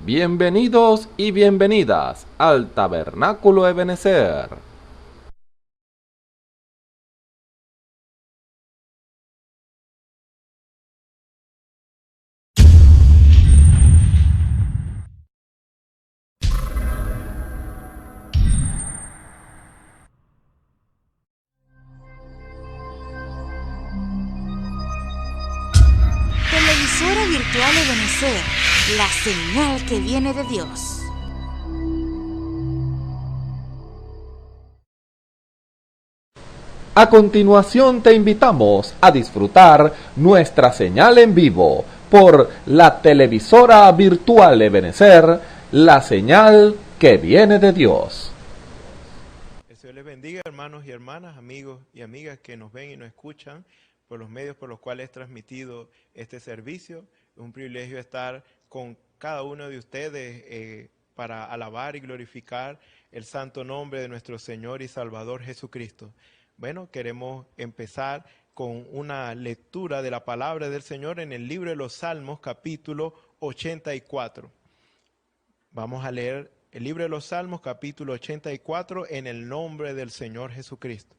Bienvenidos y bienvenidas al Tabernáculo Ebenezer. Televisora virtual Ebenezer, la señal que viene de Dios. A continuación te invitamos a disfrutar nuestra señal en vivo por la televisora virtual Ebenezer, la señal que viene de Dios. El Señor les bendiga, hermanos y hermanas, amigos y amigas que nos ven y nos escuchan por los medios por los cuales es transmitido este servicio. Es un privilegio estar con cada uno de ustedes para alabar y glorificar el santo nombre de nuestro Señor y Salvador Jesucristo. Bueno, queremos empezar con una lectura de la palabra del Señor en el libro de los Salmos, capítulo 84. Vamos a leer el libro de los Salmos, capítulo 84, en el nombre del Señor Jesucristo.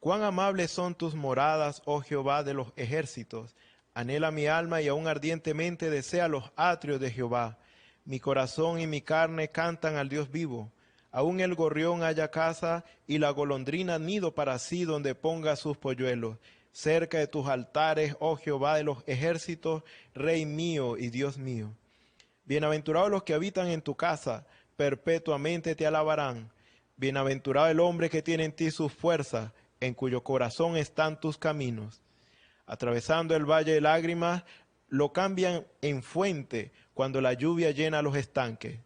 Cuán amables son tus moradas, oh Jehová de los ejércitos. Anhela mi alma y aún ardientemente desea los atrios de Jehová. Mi corazón y mi carne cantan al Dios vivo. Aún el gorrión halla casa y la golondrina nido para sí donde ponga sus polluelos. Cerca de tus altares, oh Jehová de los ejércitos, Rey mío y Dios mío. Bienaventurados los que habitan en tu casa, perpetuamente te alabarán. Bienaventurado el hombre que tiene en ti sus fuerzas, en cuyo corazón están tus caminos. Atravesando el valle de lágrimas, lo cambian en fuente cuando la lluvia llena los estanques.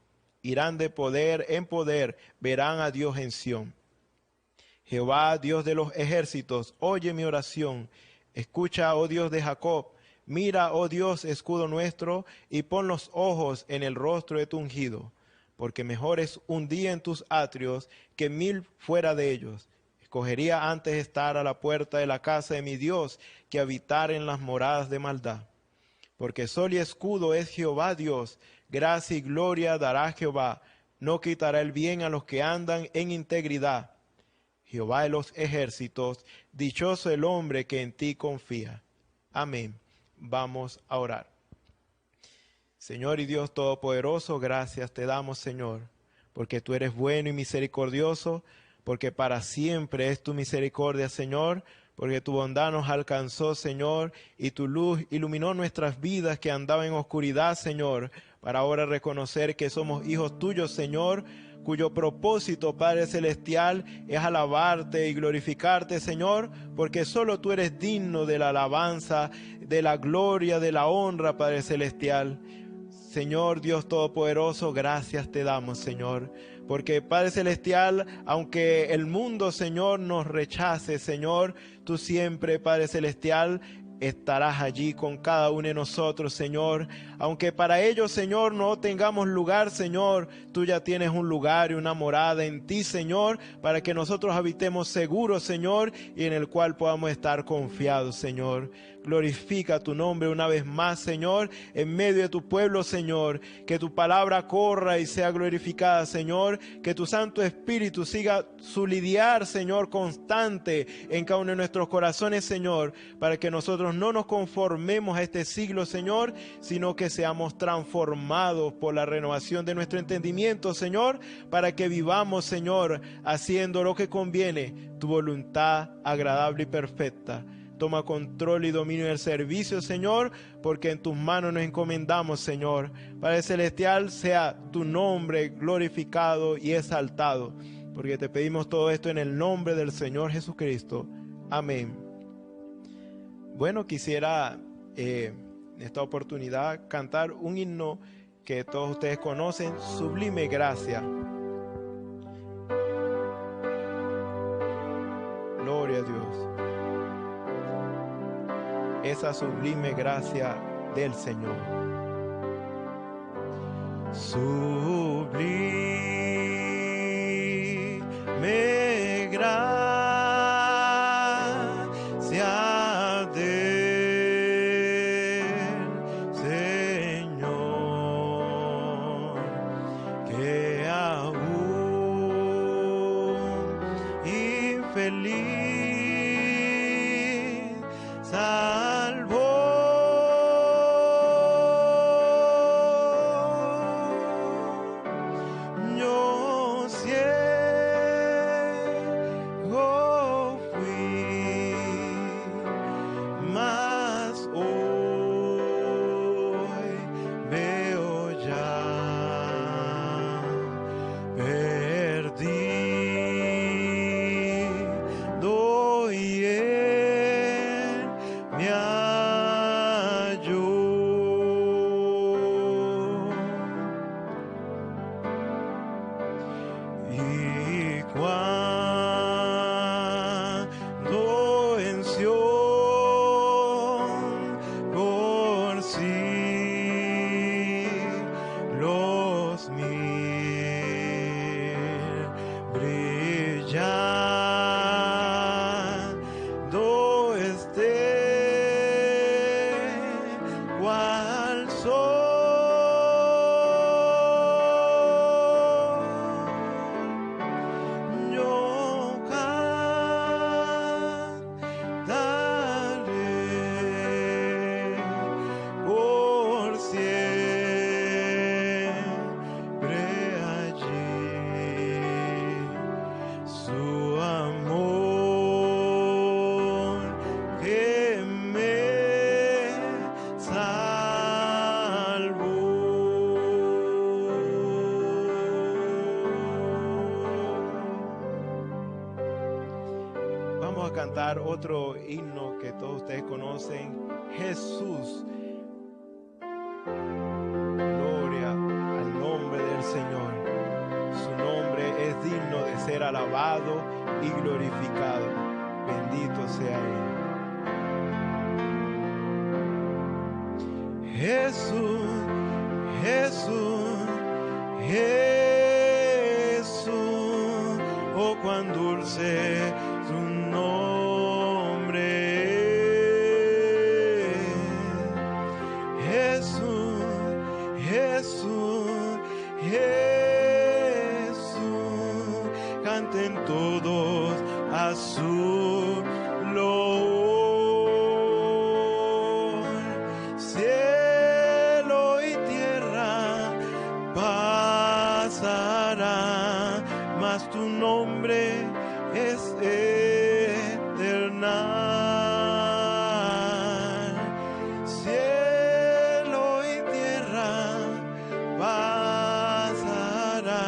Irán de poder en poder, verán a Dios en Sión. Jehová, Dios de los ejércitos, oye mi oración. Escucha, oh Dios de Jacob. Mira, oh Dios, escudo nuestro, y pon los ojos en el rostro de tu ungido. Porque mejor es un día en tus atrios que 1000 fuera de ellos. Escogería antes estar a la puerta de la casa de mi Dios que habitar en las moradas de maldad. Porque sol y escudo es Jehová Dios, gracia y gloria dará Jehová. No quitará el bien a los que andan en integridad. Jehová de los ejércitos, dichoso el hombre que en ti confía. Amén. Vamos a orar. Señor y Dios Todopoderoso, gracias te damos, Señor, porque tú eres bueno y misericordioso, porque para siempre es tu misericordia, Señor, porque tu bondad nos alcanzó, Señor, y tu luz iluminó nuestras vidas que andaban en oscuridad, Señor, para ahora reconocer que somos hijos tuyos, Señor, cuyo propósito, Padre Celestial, es alabarte y glorificarte, Señor, porque solo tú eres digno de la alabanza, de la gloria, de la honra, Padre Celestial. Señor Dios Todopoderoso, gracias te damos, Señor, porque Padre Celestial, aunque el mundo, Señor, nos rechace, Señor, tú siempre, Padre Celestial, estarás allí con cada uno de nosotros, Señor. Aunque para ellos, Señor, no tengamos lugar, Señor, tú ya tienes un lugar y una morada en ti, Señor, para que nosotros habitemos seguros, Señor, y en el cual podamos estar confiados, Señor. Glorifica tu nombre una vez más, Señor, en medio de tu pueblo, Señor. Que tu palabra corra y sea glorificada, Señor. Que tu Santo Espíritu siga su lidiar, Señor, constante en cada uno de nuestros corazones, Señor, para que nosotros no nos conformemos a este siglo, Señor, sino que seamos transformados por la renovación de nuestro entendimiento, Señor, para que vivamos, Señor, haciendo lo que conviene, tu voluntad agradable y perfecta. Toma control y dominio del servicio, Señor, porque en tus manos nos encomendamos, Señor. Padre Celestial, sea tu nombre glorificado y exaltado, porque te pedimos todo esto en el nombre del Señor Jesucristo. Amén. Bueno, quisiera en esta oportunidad cantar un himno que todos ustedes conocen, Sublime Gracia. Gloria a Dios. Esa sublime gracia del Señor. Sublime gracia del Señor. feliz salvó. Yo ciego fui, mas hoy veo ya. Perdido y él me halló. Y cuando en Sion por sí los brillando esté cual sol, yo cantaré por siempre allí su amor que me salvó. Vamos a cantar otro himno que todos ustedes conocen, Jesús. Gloria al nombre del Señor. Su nombre es digno de ser alabado y glorificado. Bendito sea Él. Jesús, Jesús, Jesús, oh cuán dulce su nombre es. Jesús, Jesús, Jesús, canten todos a su loor. Cielo y tierra pasará, mas tu nombre es eternal. Cielo y tierra pasará,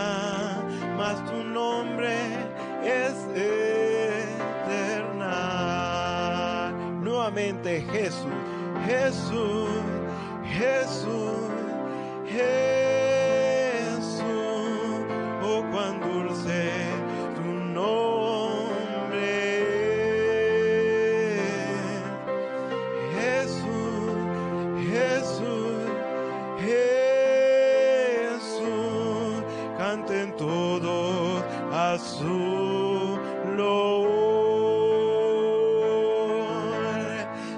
mas tu nombre es eternal. Nuevamente Jesús, Jesús, Jesús, Jesús, oh cuán dulce tu nombre. Jesús, Jesús, Jesús, canten todos a su loor.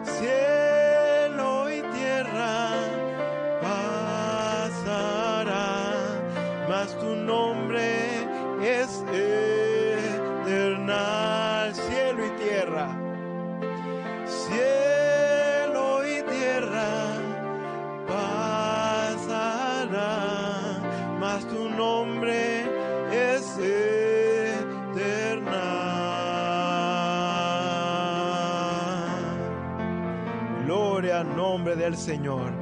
Cielo y tierra pasará, mas tu nombre es eternal. Cielo y tierra, cielo y tierra pasará, mas tu nombre es eternal. Gloria al nombre del Señor.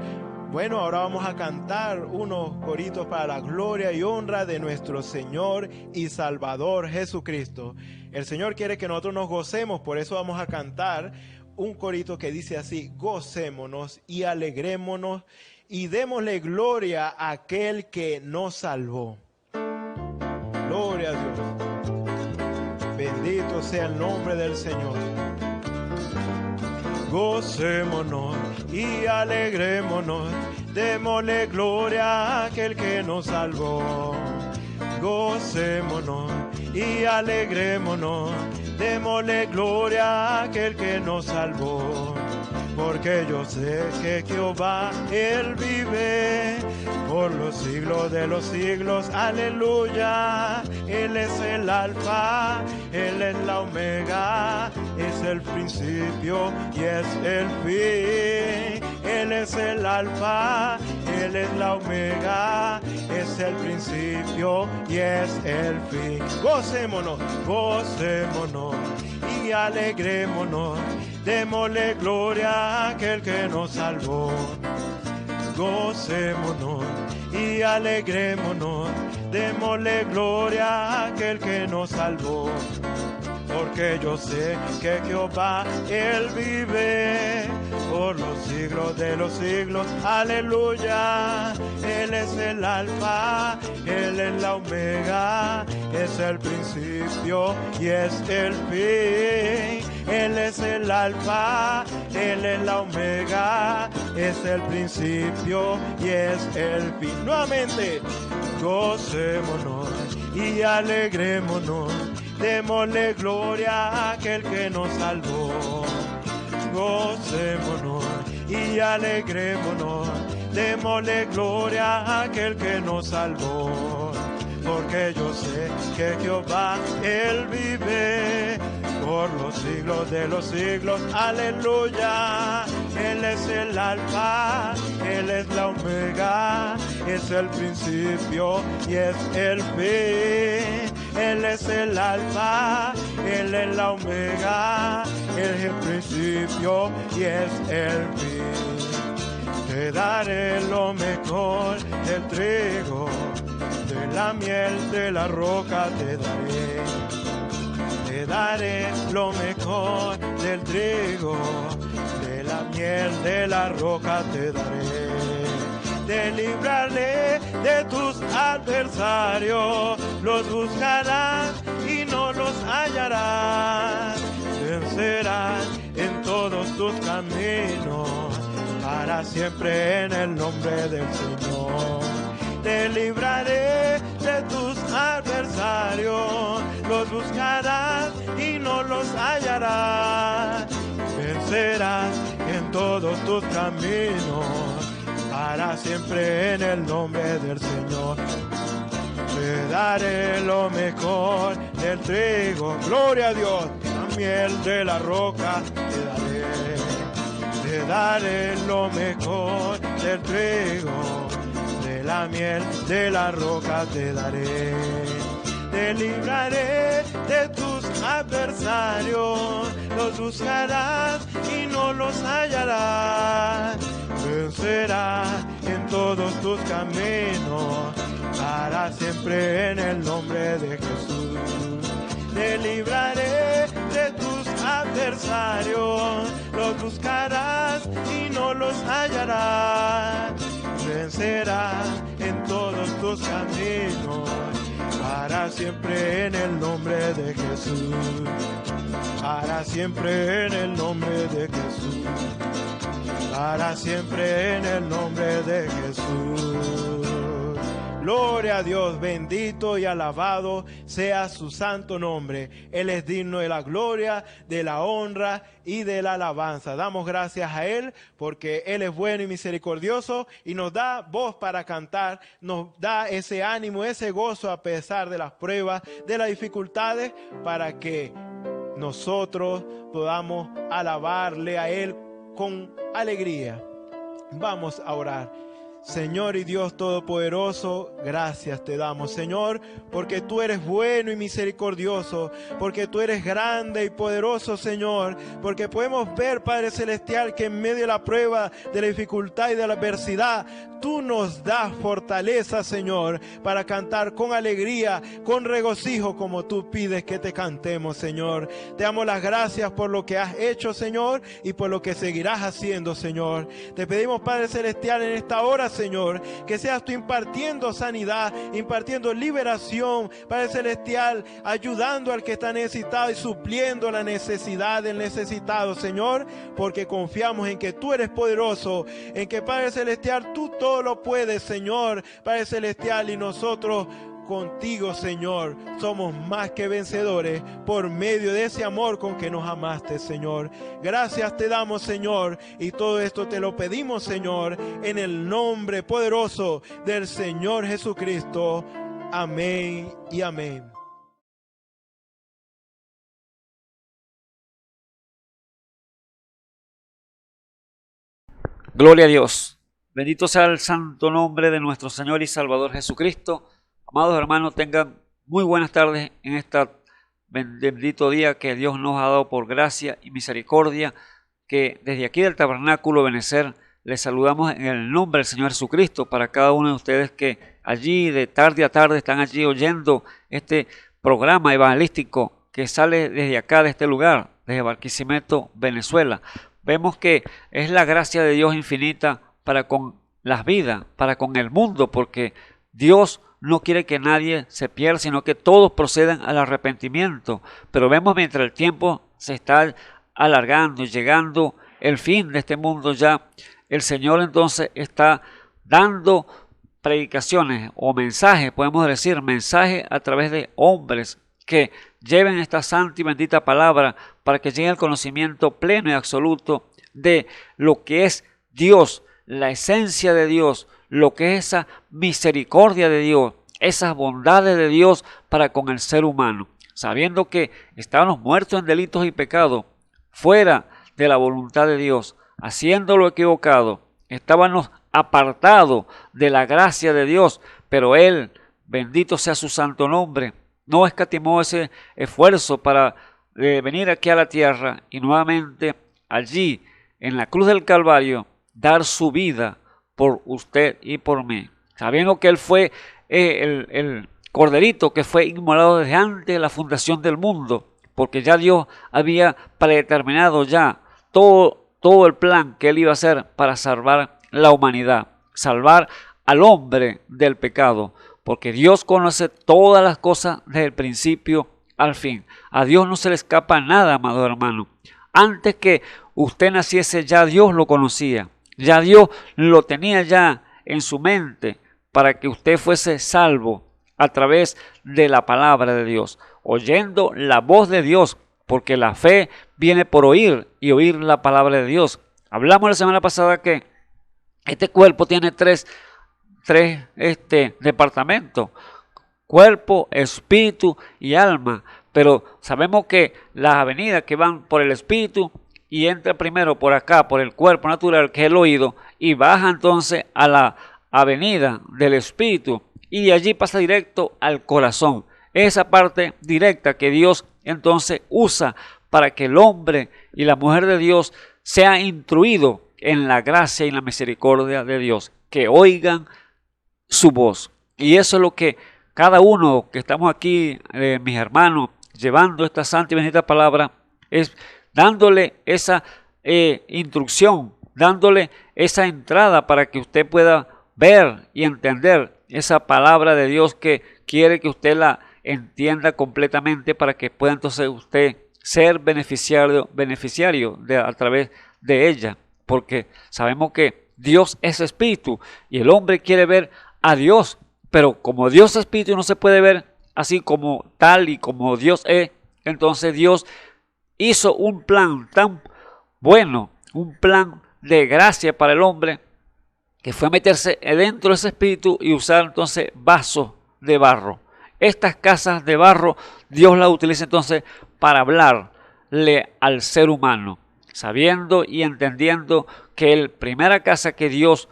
Bueno, ahora vamos a cantar unos coritos para la gloria y honra de nuestro Señor y Salvador Jesucristo. El Señor quiere que nosotros nos gocemos, por eso vamos a cantar un corito que dice así: gocémonos y alegrémonos y démosle gloria a aquel que nos salvó. Gloria a Dios. Bendito sea el nombre del Señor. Gocémonos y alegrémonos, démosle gloria a aquel que nos salvó. Gocémonos y alegrémonos, démosle gloria a aquel que nos salvó. Porque yo sé que Jehová, Él vive, por lo los siglos de los siglos, aleluya. Él es el alfa, Él es la omega, es el principio y es el fin. Él es el alfa, Él es la omega, es el principio y es el fin. Gocémonos, gocémonos y alegrémonos, démosle gloria a aquel que nos salvó. Gocémonos y alegrémonos, démosle gloria a aquel que nos salvó. Porque yo sé que Jehová, Él vive por los siglos de los siglos, aleluya. Él es el alfa, Él es la omega, es el principio y es el fin. Él es el alfa, Él es la omega, es el principio y es el fin. Nuevamente, gocémonos y alegrémonos, démosle gloria a aquel que nos salvó. Gocémonos y alegrémonos, démosle gloria a aquel que nos salvó. Porque yo sé que Jehová, Él vive por los siglos de los siglos, aleluya. Él es el alfa, Él es la omega, es el principio y es el fin. Él es el alfa, Él es la omega, Él es el principio y es el fin. Te daré lo mejor del trigo, de la miel de la roca te daré. Te daré lo mejor del trigo, de la miel de la roca te daré. Te libraré de tus adversarios, los buscarás y no los hallarás. Vencerás en todos tus caminos, para siempre en el nombre del Señor. Te libraré de tus adversarios, los buscarás y no los hallarás. Vencerás en todos tus caminos, para siempre en el nombre del Señor. Te daré lo mejor del trigo, gloria a Dios, la miel de la roca te daré. Te daré lo mejor del trigo, de la miel de la roca te daré. Te libraré de tus adversarios, los buscarás y no los hallarás. Vencerás en todos tus caminos, para siempre en el nombre de Jesús. Te libraré de tus adversarios, los buscarás y no los hallarás. Vencerás en todos tus caminos, para siempre en el nombre de Jesús. Para siempre en el nombre de Jesús. Para siempre en el nombre de Jesús. Gloria a Dios, bendito y alabado sea su santo nombre. Él es digno de la gloria, de la honra y de la alabanza. Damos gracias a Él porque Él es bueno y misericordioso y nos da voz para cantar, nos da ese ánimo, ese gozo a pesar de las pruebas, de las dificultades, para que nosotros podamos alabarle a Él con alegría. Vamos a orar. Señor y Dios Todopoderoso, gracias te damos, Señor, porque tú eres bueno y misericordioso, porque tú eres grande y poderoso, Señor, porque podemos ver, Padre Celestial, que en medio de la prueba, de la dificultad y de la adversidad, tú nos das fortaleza, Señor, para cantar con alegría, con regocijo, como tú pides que te cantemos, Señor. Te damos las gracias por lo que has hecho, Señor, y por lo que seguirás haciendo, Señor. Te pedimos, Padre Celestial, en esta hora, Señor, que seas tú impartiendo sanidad, impartiendo liberación, Padre Celestial, ayudando al que está necesitado y supliendo la necesidad del necesitado, Señor, porque confiamos en que tú eres poderoso, en que, Padre Celestial, tú todo lo puedes, Señor, Padre Celestial, y nosotros contigo, Señor, somos más que vencedores por medio de ese amor con que nos amaste, Señor. Gracias te damos, Señor, y todo esto te lo pedimos, Señor, en el nombre poderoso del Señor Jesucristo. Amén y amén. Gloria a Dios. Bendito sea el santo nombre de nuestro Señor y Salvador Jesucristo. Amados hermanos, tengan muy buenas tardes en este bendito día que Dios nos ha dado por gracia y misericordia, que desde aquí del Tabernáculo Benecer les saludamos en el nombre del Señor Jesucristo para cada uno de ustedes que allí de tarde a tarde están allí oyendo este programa evangelístico que sale desde acá, de este lugar, desde Barquisimeto, Venezuela. Vemos que es la gracia de Dios infinita para con las vidas, para con el mundo, porque Dios no quiere que nadie se pierda, sino que todos procedan al arrepentimiento. Pero vemos mientras el tiempo se está alargando y llegando el fin de este mundo ya, el Señor entonces está dando predicaciones o mensajes, podemos decir, mensajes a través de hombres que lleven esta santa y bendita palabra para que llegue al conocimiento pleno y absoluto de lo que es Dios, la esencia de Dios, lo que es esa misericordia de Dios, esas bondades de Dios para con el ser humano, sabiendo que estábamos muertos en delitos y pecados, fuera de la voluntad de Dios, haciendo lo equivocado, estábamos apartados de la gracia de Dios, pero Él, bendito sea su santo nombre, no escatimó ese esfuerzo para venir aquí a la tierra y nuevamente allí en la cruz del Calvario dar su vida por usted y por mí, sabiendo que Él fue el corderito que fue inmolado desde antes de la fundación del mundo, porque ya Dios había predeterminado ya todo el plan que Él iba a hacer para salvar la humanidad, salvar al hombre del pecado, porque Dios conoce todas las cosas desde el principio al fin. A Dios no se le escapa nada, amado hermano. Antes que usted naciese ya Dios lo conocía, ya Dios lo tenía ya en su mente para que usted fuese salvo a través de la palabra de Dios, oyendo la voz de Dios, porque la fe viene por oír y oír la palabra de Dios. Hablamos la semana pasada que este cuerpo tiene tres departamentos: cuerpo, espíritu y alma. Pero sabemos que las avenidas que van por el espíritu y entra primero por acá, por el cuerpo natural, que es el oído, y baja entonces a la avenida del espíritu y de allí pasa directo al corazón. Esa parte directa que Dios entonces usa para que el hombre y la mujer de Dios sean instruidos en la gracia y la misericordia de Dios, que oigan su voz. Y eso es lo que cada uno que estamos aquí, mis hermanos, llevando esta santa y bendita palabra, es dándole esa instrucción, dándole esa entrada para que usted pueda ver y entender esa palabra de Dios, que quiere que usted la entienda completamente para que pueda entonces usted ser beneficiario a través de ella, porque sabemos que Dios es espíritu y el hombre quiere ver a Dios, pero como Dios es espíritu no se puede ver así como tal y como Dios es. Entonces Dios hizo un plan tan bueno, un plan de gracia para el hombre, que fue meterse dentro de ese espíritu y usar entonces vasos de barro. Estas casas de barro Dios las utiliza entonces para hablarle al ser humano, sabiendo y entendiendo que la primera casa que Dios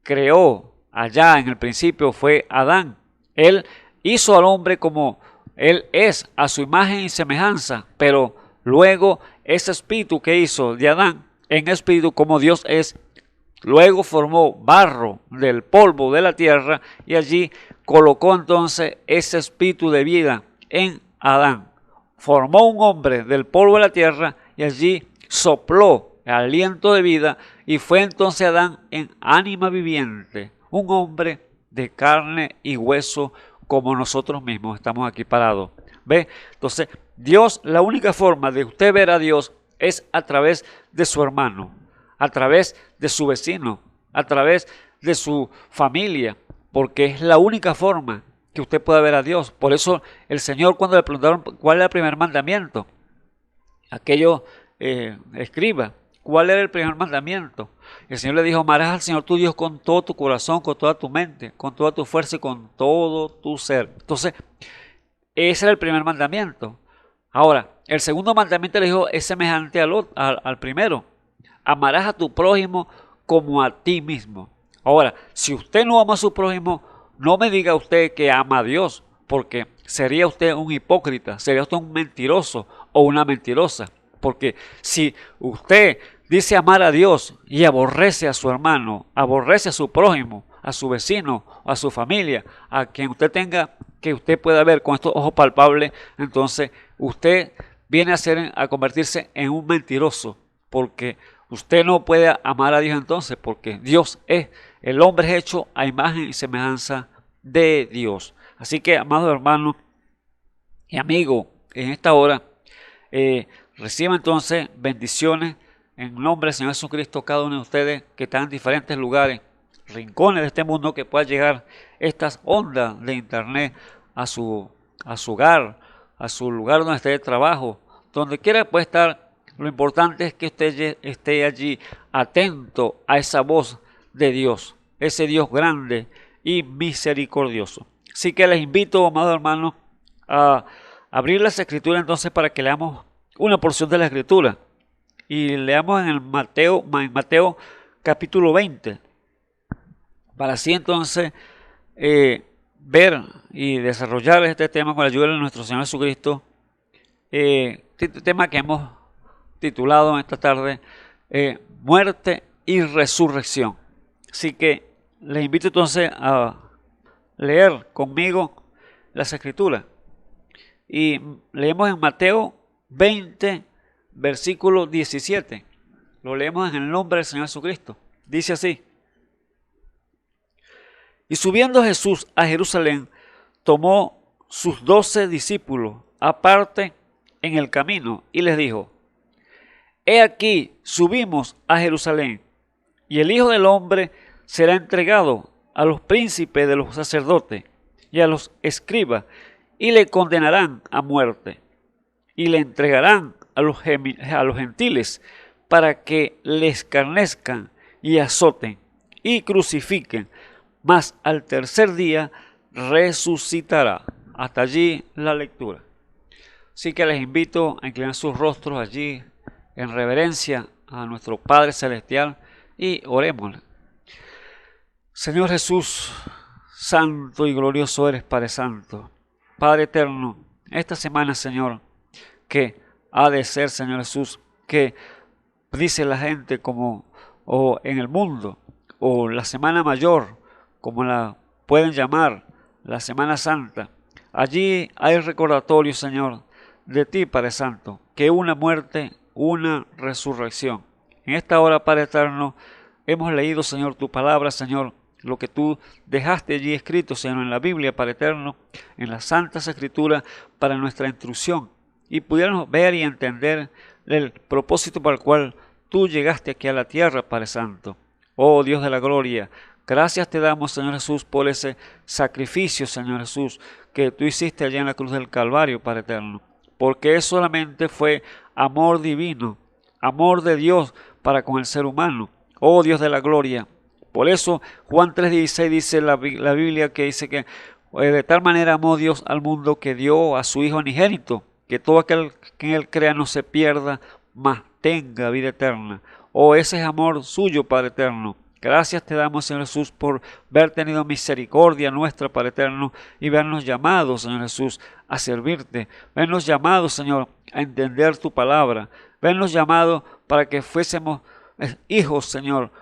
creó allá en el principio fue Adán. Él hizo al hombre como él es, a su imagen y semejanza, pero luego ese espíritu que hizo de Adán, en espíritu como Dios es, luego formó barro del polvo de la tierra y allí colocó entonces ese espíritu de vida en Adán. Formó un hombre del polvo de la tierra y allí sopló el aliento de vida y fue entonces Adán en ánima viviente, un hombre de carne y hueso como nosotros mismos estamos aquí parados. ¿Ve? Entonces Dios, la única forma de usted ver a Dios es a través de su hermano, a través de su vecino, a través de su familia, porque es la única forma que usted pueda ver a Dios. Por eso el Señor, cuando le preguntaron cuál era el primer mandamiento, aquello escriba, ¿cuál era el primer mandamiento? El Señor le dijo: amarás al Señor tu Dios con todo tu corazón, con toda tu mente, con toda tu fuerza y con todo tu ser. Entonces, ese era el primer mandamiento. Ahora, el segundo mandamiento le dijo, es semejante al primero: amarás a tu prójimo como a ti mismo. Ahora, si usted no ama a su prójimo, no me diga usted que ama a Dios, porque sería usted un hipócrita, sería usted un mentiroso o una mentirosa. Porque si usted dice amar a Dios y aborrece a su hermano, aborrece a su prójimo, a su vecino, a su familia, a quien usted tenga, que usted pueda ver con estos ojos palpables, entonces usted viene a convertirse en un mentiroso, porque usted no puede amar a Dios entonces, porque Dios es, el hombre es hecho a imagen y semejanza de Dios. Así que, amados hermanos y amigos, en esta hora, reciba entonces bendiciones en nombre del Señor Jesucristo, cada uno de ustedes que están en diferentes lugares, rincones de este mundo, que pueda llegar estas ondas de internet a su hogar, a su lugar donde esté de trabajo, donde quiera puede estar. Lo importante es que usted esté allí atento a esa voz de Dios, ese Dios grande y misericordioso. Así que les invito, amados hermanos, a abrir las Escrituras entonces para que leamos una porción de la Escritura. Y leamos en Mateo capítulo 20, para así entonces ver y desarrollar este tema con la ayuda de nuestro Señor Jesucristo, tema que hemos titulado en esta tarde, muerte y resurrección. Así que les invito entonces a leer conmigo las Escrituras. Y leemos en Mateo 20, versículo 17. Lo leemos en el nombre del Señor Jesucristo. Dice así: y subiendo Jesús a Jerusalén, tomó sus 12 discípulos aparte en el camino y les dijo: he aquí, subimos a Jerusalén, y el Hijo del Hombre será entregado a los príncipes de los sacerdotes y a los escribas, y le condenarán a muerte, y le entregarán a los gentiles para que le escarnezcan y azoten y crucifiquen, mas al tercer día resucitará. Hasta allí la lectura. Así que les invito a inclinar sus rostros allí en reverencia a nuestro Padre Celestial y oremos. Señor Jesús, santo y glorioso eres, Padre Santo, Padre eterno, esta semana, Señor, que ha de ser, Señor Jesús, que dice la gente como o en el mundo, o la Semana Mayor, como la pueden llamar, la Semana Santa. Allí hay recordatorio, Señor, de ti, Padre Santo, que una muerte, una resurrección. En esta hora, Padre eterno, hemos leído, Señor, tu palabra, Señor, lo que tú dejaste allí escrito, Señor, en la Biblia, Padre eterno, en las Santas Escrituras, para nuestra instrucción, y pudiéramos ver y entender el propósito para el cual tú llegaste aquí a la tierra, Padre Santo. Oh Dios de la gloria, gracias te damos, Señor Jesús, por ese sacrificio, Señor Jesús, que tú hiciste allá en la cruz del Calvario, Padre eterno, porque solamente fue amor divino, amor de Dios para con el ser humano. Oh Dios de la gloria, por eso Juan 3:16 dice la Biblia, que dice que de tal manera amó Dios al mundo que dio a su Hijo unigénito, que todo aquel que en él crea no se pierda, mas tenga vida eterna. Oh, ese es amor suyo, Padre eterno. Gracias te damos, Señor Jesús, por haber tenido misericordia nuestra, Padre eterno, y vernos llamados, Señor Jesús, a servirte. Vernos llamados, Señor, a entender tu palabra. Vernos llamados para que fuésemos hijos, Señor,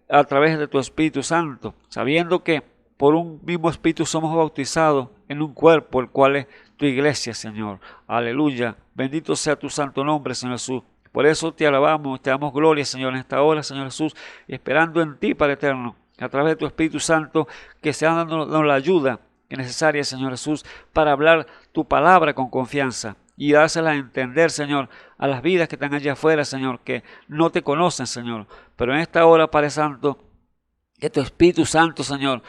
a través de tu Espíritu Santo, sabiendo que por un mismo Espíritu somos bautizados en un cuerpo, el cual es tu iglesia, Señor. Aleluya. Bendito sea tu santo nombre, Señor Jesús. Por eso te alabamos, te damos gloria, Señor, en esta hora, Señor Jesús, esperando en ti, Padre eterno, a través de tu Espíritu Santo, que sea dándonos la ayuda necesaria, Señor Jesús, para hablar tu palabra con confianza y dársela a entender, Señor, a las vidas que están allá afuera, Señor, que no te conocen, Señor. Pero en esta hora, Padre Santo, que tu Espíritu Santo, Señor,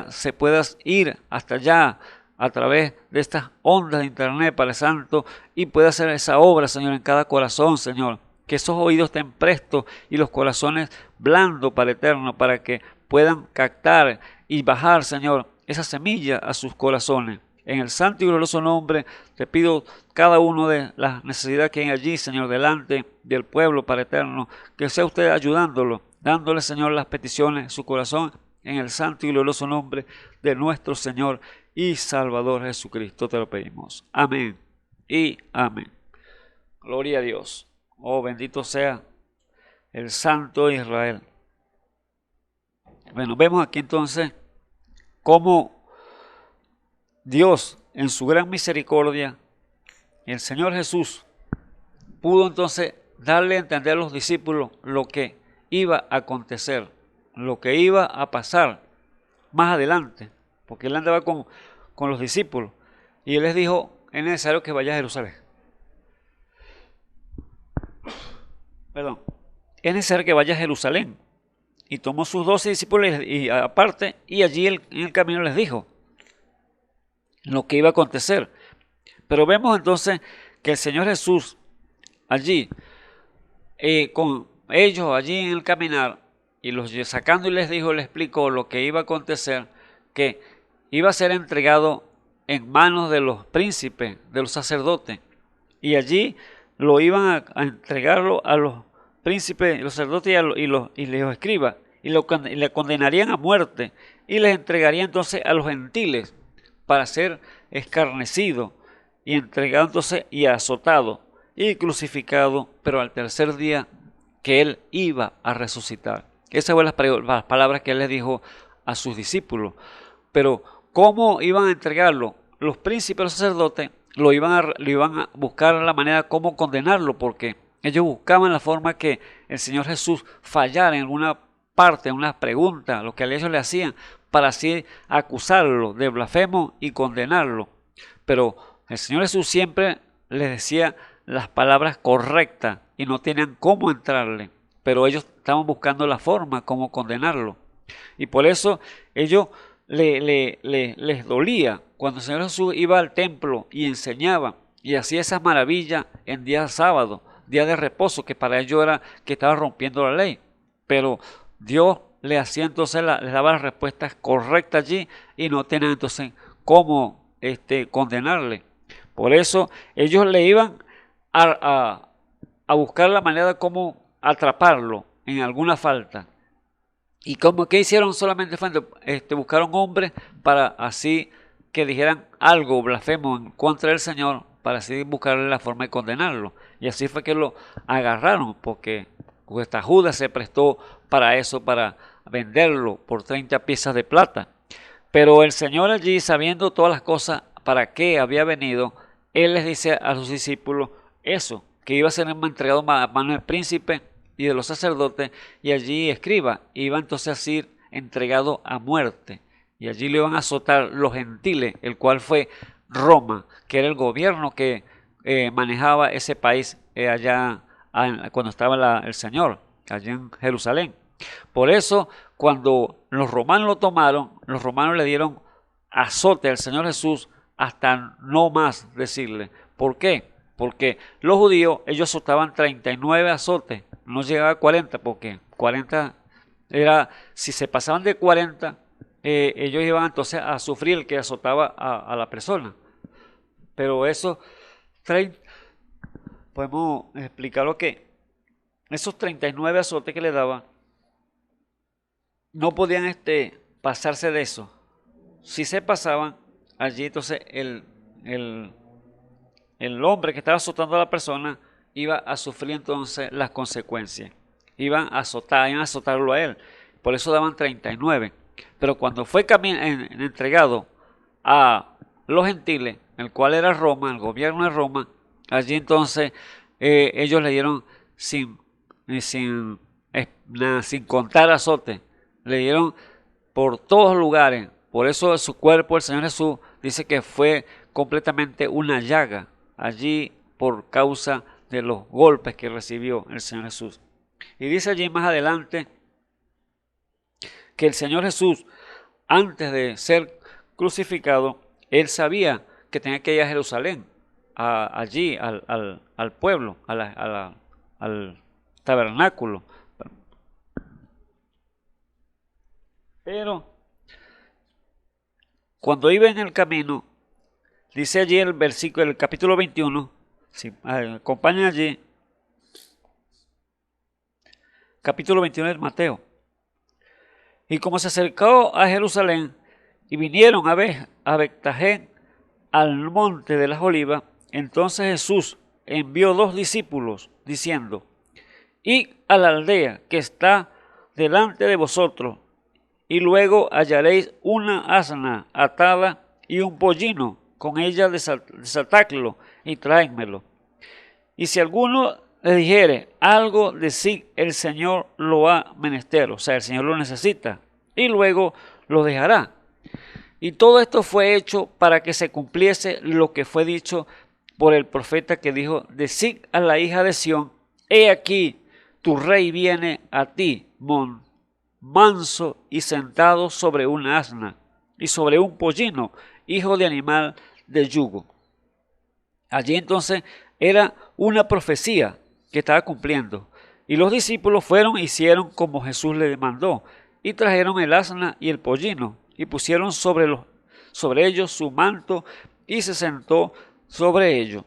se pueda ir hasta allá a través de estas ondas de internet, Padre Santo, y pueda hacer esa obra, Señor, en cada corazón, Señor. Que esos oídos estén prestos y los corazones blandos, Padre eterno, para que puedan captar y bajar, Señor, esa semilla a sus corazones. En el santo y glorioso nombre te pido cada uno de las necesidades que hay allí, Señor, delante del pueblo, Padre eterno, que sea usted ayudándolo, dándole, Señor, las peticiones de su corazón, en el santo y glorioso nombre de nuestro Señor y Salvador Jesucristo te lo pedimos. Amén y amén. Gloria a Dios. Oh, bendito sea el Santo de Israel. Bueno, vemos aquí entonces cómo Dios, en su gran misericordia, el Señor Jesús, pudo entonces darle a entender a los discípulos lo que iba a acontecer, lo que iba a pasar más adelante, porque él andaba con los discípulos y él les dijo: es necesario que vaya a Jerusalén. Perdón, es necesario que vaya a Jerusalén. Y tomó sus 12 discípulos y aparte, y allí en el camino les dijo lo que iba a acontecer. Pero vemos entonces que el Señor Jesús allí, con ellos allí en el caminar, y los sacando y les explicó lo que iba a acontecer, que iba a ser entregado en manos de los príncipes, de los sacerdotes, y allí lo iban a entregarlo a los príncipes, los sacerdotes y los escribas, y le condenarían a muerte, y les entregarían entonces a los gentiles para ser escarnecido, y entregado entonces y azotado, y crucificado, pero al tercer día que él iba a resucitar. Esas fueron las palabras que él les dijo a sus discípulos. Pero ¿cómo iban a entregarlo? Los príncipes, los sacerdotes, lo iban a buscar la manera cómo condenarlo, porque ellos buscaban la forma que el Señor Jesús fallara en alguna parte, en una pregunta, lo que ellos le hacían, para así acusarlo de blasfemo y condenarlo. Pero el Señor Jesús siempre les decía las palabras correctas y no tenían cómo entrarle, pero ellos estaban buscando la forma como condenarlo. Y por eso ellos les dolía cuando el Señor Jesús iba al templo y enseñaba y hacía esas maravillas en días sábados, día de reposo, que para ellos era que estaba rompiendo la ley. Pero Dios le hacía entonces, les daba las respuestas correctas allí y no tenían entonces cómo condenarle. Por eso ellos le iban a buscar la manera de cómo atraparlo en alguna falta. Y como que hicieron solamente buscaron hombres para así que dijeran algo blasfemo en contra del Señor, para así buscarle la forma de condenarlo. Y así fue que lo agarraron, porque hasta Judas se prestó para eso, para venderlo por 30 piezas de plata. Pero el Señor allí, sabiendo todas las cosas para qué había venido, Él les dice a sus discípulos eso, que iba a ser entregado a manos del príncipe y de los sacerdotes, y allí escriba, iba entonces a ser entregado a muerte, y allí le iban a azotar los gentiles, el cual fue Roma, que era el gobierno que manejaba ese país allá cuando estaba el Señor, allí en Jerusalén. Por eso, cuando los romanos lo tomaron, los romanos le dieron azote al Señor Jesús hasta no más decirle. ¿Por qué? Porque los judíos, ellos azotaban 39 azotes, no llegaba a 40, porque 40 era, si se pasaban de 40, ellos iban entonces a sufrir el que azotaba a la persona. Pero eso, podemos explicarlo que esos 39 azotes que le daban, no podían pasarse de eso. Si se pasaban, allí entonces el hombre que estaba azotando a la persona iba a sufrir entonces las consecuencias. Iban a azotarlo a él. Por eso daban 39. Pero cuando fue entregado a los gentiles, el cual era Roma, el gobierno de Roma, allí entonces ellos le dieron sin contar azote. Le dieron por todos lugares. Por eso su cuerpo, el Señor Jesús, dice que fue completamente una llaga allí por causa de los golpes que recibió el Señor Jesús. Y dice allí más adelante que el Señor Jesús, antes de ser crucificado, él sabía que tenía que ir a Jerusalén, allí, al pueblo, al tabernáculo. Pero cuando iba en el camino, dice allí el versículo, el capítulo 21, si acompañan allí, capítulo 21 de Mateo. Y como se acercó a Jerusalén y vinieron a Betfagé, al monte de las Olivas, entonces Jesús envió 2 discípulos diciendo: id a la aldea que está delante de vosotros, y luego hallaréis una asna atada y un pollino con ella, desatadlo y tráemelo. Y si alguno le dijere algo, decid: el Señor lo ha menester, o sea, el Señor lo necesita, y luego lo dejará. Y todo esto fue hecho para que se cumpliese lo que fue dicho por el profeta, que dijo: decid a la hija de Sión, he aquí, tu rey viene a ti, manso y sentado sobre una asna y sobre un pollino, hijo de animal de yugo. Allí entonces era una profecía que estaba cumpliendo. Y los discípulos fueron e hicieron como Jesús les mandó, y trajeron el asna y el pollino, y pusieron sobre ellos su manto, y se sentó sobre ellos.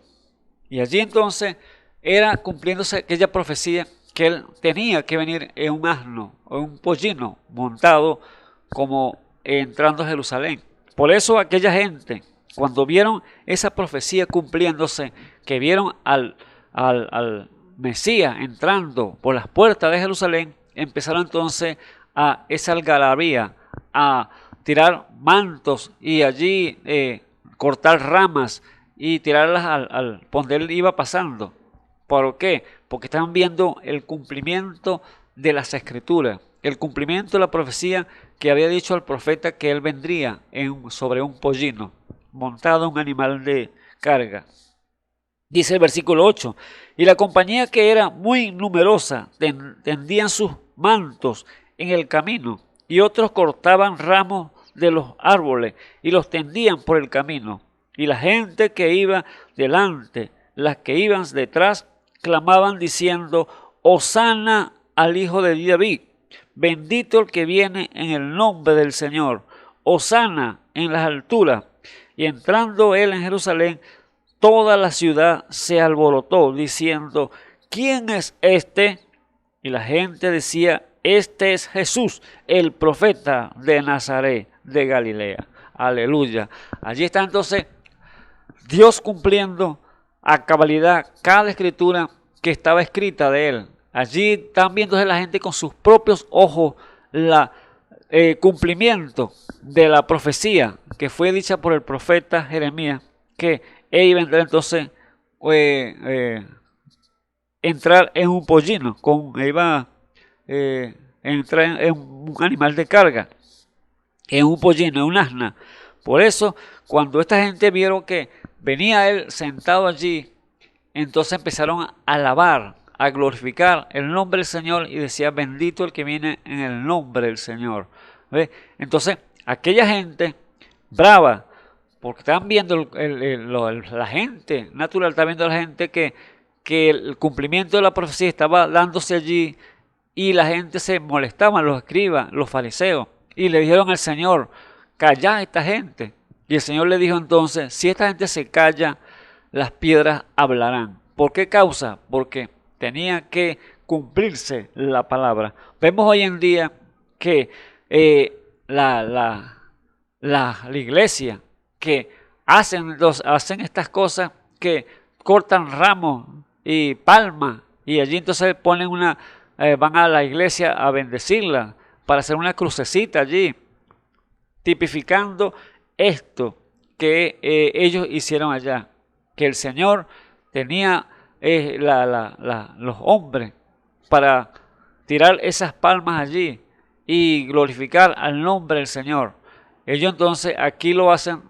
Y allí entonces era cumpliéndose aquella profecía que él tenía que venir en un asno o un pollino montado, como entrando a Jerusalén. Por eso aquella gente, cuando vieron esa profecía cumpliéndose, que vieron al Mesías entrando por las puertas de Jerusalén, empezaron entonces a esa algarabía, a tirar mantos y allí cortar ramas y tirarlas al donde él iba pasando. ¿Por qué? Porque estaban viendo el cumplimiento de las Escrituras, el cumplimiento de la profecía que había dicho al profeta que él vendría sobre un pollino, montado en un animal de carga. Dice el versículo 8, y la compañía, que era muy numerosa, tendían sus mantos en el camino, y otros cortaban ramos de los árboles y los tendían por el camino. Y la gente que iba delante, las que iban detrás, clamaban diciendo: Hosana al Hijo de David, bendito el que viene en el nombre del Señor, Hosana en las alturas. Y entrando él en Jerusalén, toda la ciudad se alborotó, diciendo: ¿quién es este? Y la gente decía: este es Jesús, el profeta de Nazaret de Galilea. Aleluya. Allí está entonces Dios cumpliendo a cabalidad cada escritura que estaba escrita de él. Allí están viendo la gente con sus propios ojos el cumplimiento de la profecía que fue dicha por el profeta Jeremías, que él vendrá entonces entrar en un pollino, iba a entrar en un animal de carga, en un pollino, en un asna. Por eso, cuando esta gente vieron que venía él sentado allí, entonces empezaron a alabar, a glorificar el nombre del Señor, y decía: bendito el que viene en el nombre del Señor. ¿Ve? Entonces, aquella gente brava, porque estaban viendo la gente natural, está viendo la gente que el cumplimiento de la profecía estaba dándose allí, y la gente se molestaba, los escribas, los fariseos, y le dijeron al Señor: callad a esta gente. Y el Señor le dijo entonces: si esta gente se calla, las piedras hablarán. ¿Por qué causa? Porque tenía que cumplirse la palabra. Vemos hoy en día que la iglesia que hacen estas cosas, que cortan ramos y palmas, y allí entonces ponen van a la iglesia a bendecirla para hacer una crucecita allí, tipificando esto que ellos hicieron allá, que el Señor tenía los hombres para tirar esas palmas allí y glorificar al nombre del Señor. Ellos entonces aquí lo hacen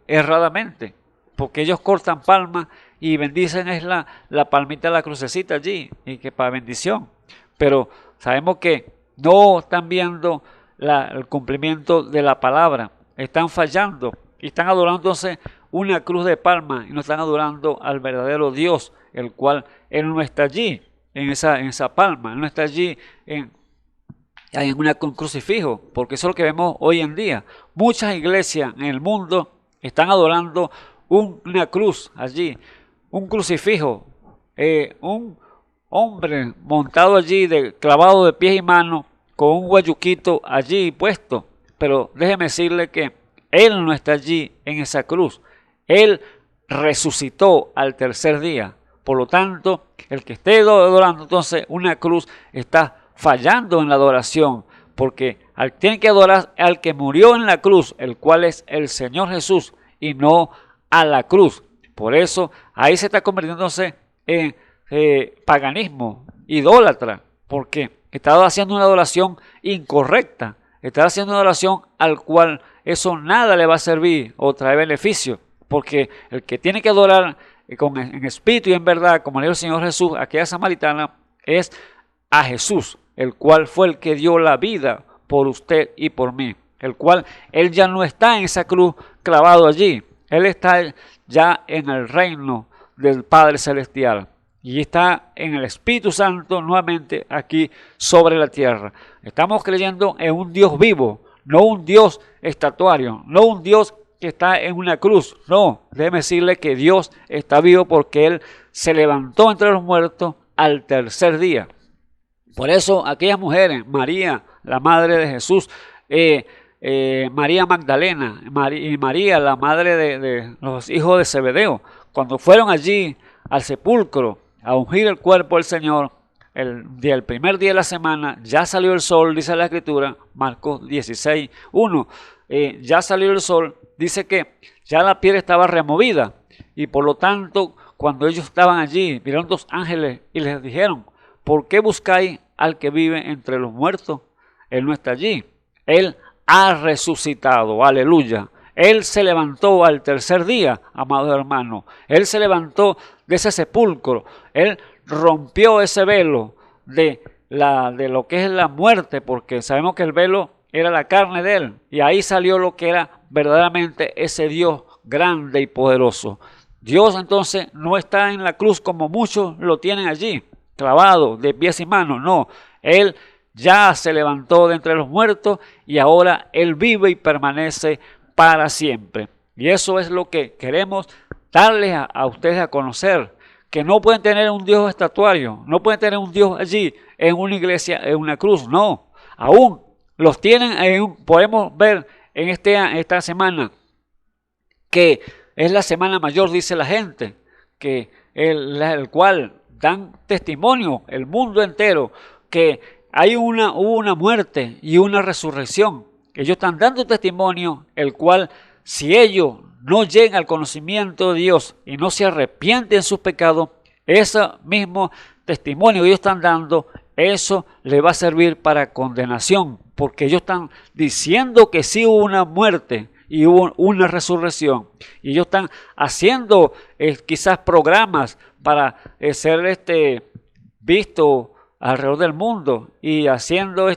erradamente, porque ellos cortan palmas y bendicen es la palmita de la crucecita allí, y que para bendición. Pero sabemos que no están viendo el cumplimiento de la palabra. Están fallando y están adorando entonces una cruz de palma y no están adorando al verdadero Dios, el cual Él no está allí en esa palma, Él no está allí en un crucifijo, porque eso es lo que vemos hoy en día. Muchas iglesias en el mundo están adorando una cruz allí, un crucifijo, un hombre montado allí, clavado de pies y manos, con un guayuquito allí puesto. Pero déjeme decirle que Él no está allí en esa cruz. Él resucitó al tercer día. Por lo tanto, el que esté adorando entonces una cruz está fallando en la adoración, porque tiene que adorar al que murió en la cruz, el cual es el Señor Jesús, y no a la cruz. Por eso ahí se está convirtiéndose en paganismo, idólatra, porque está haciendo una adoración incorrecta, está haciendo una adoración al cual eso nada le va a servir o traer beneficio, porque el que tiene que adorar en espíritu y en verdad, como le dijo el Señor Jesús a aquella samaritana, es a Jesús, el cual fue el que dio la vida por usted y por mí, el cual Él ya no está en esa cruz clavado allí, Él está ya en el reino del Padre Celestial y está en el Espíritu Santo nuevamente aquí sobre la tierra. Estamos creyendo en un Dios vivo, no un Dios estatuario, no un Dios que está en una cruz. No, déjeme decirle que Dios está vivo porque Él se levantó entre los muertos al tercer día. Por eso aquellas mujeres, María, la madre de Jesús, María Magdalena y María, la madre de los hijos de Zebedeo, cuando fueron allí al sepulcro a ungir el cuerpo del Señor, el primer día de la semana, ya salió el sol, dice la Escritura, Marcos 16:1, ya salió el sol, dice que ya la piedra estaba removida y por lo tanto cuando ellos estaban allí, vieron dos ángeles y les dijeron, ¿por qué buscáis al que vive entre los muertos? Él no está allí, Él ha resucitado, aleluya. Él se levantó al tercer día, amados hermanos. Él se levantó de ese sepulcro. Él rompió ese velo de lo que es la muerte, porque sabemos que el velo era la carne de Él. Y ahí salió lo que era verdaderamente ese Dios grande y poderoso. Dios entonces no está en la cruz como muchos lo tienen allí, clavado de pies y manos. No, Él ya se levantó de entre los muertos y ahora Él vive y permanece para siempre. Y eso es lo que queremos darles a ustedes a conocer, que no pueden tener un Dios estatuario, no pueden tener un Dios allí en una iglesia, en una cruz, no. Aún los tienen, podemos ver en esta semana, que es la semana mayor, dice la gente, que el cual dan testimonio el mundo entero, que hubo una muerte y una resurrección. Ellos están dando testimonio, el cual si ellos no llegan al conocimiento de Dios y no se arrepienten de sus pecados, ese mismo testimonio que ellos están dando, eso les va a servir para condenación, porque ellos están diciendo que sí hubo una muerte y hubo una resurrección, y ellos están haciendo quizás programas para ser vistos alrededor del mundo y haciendo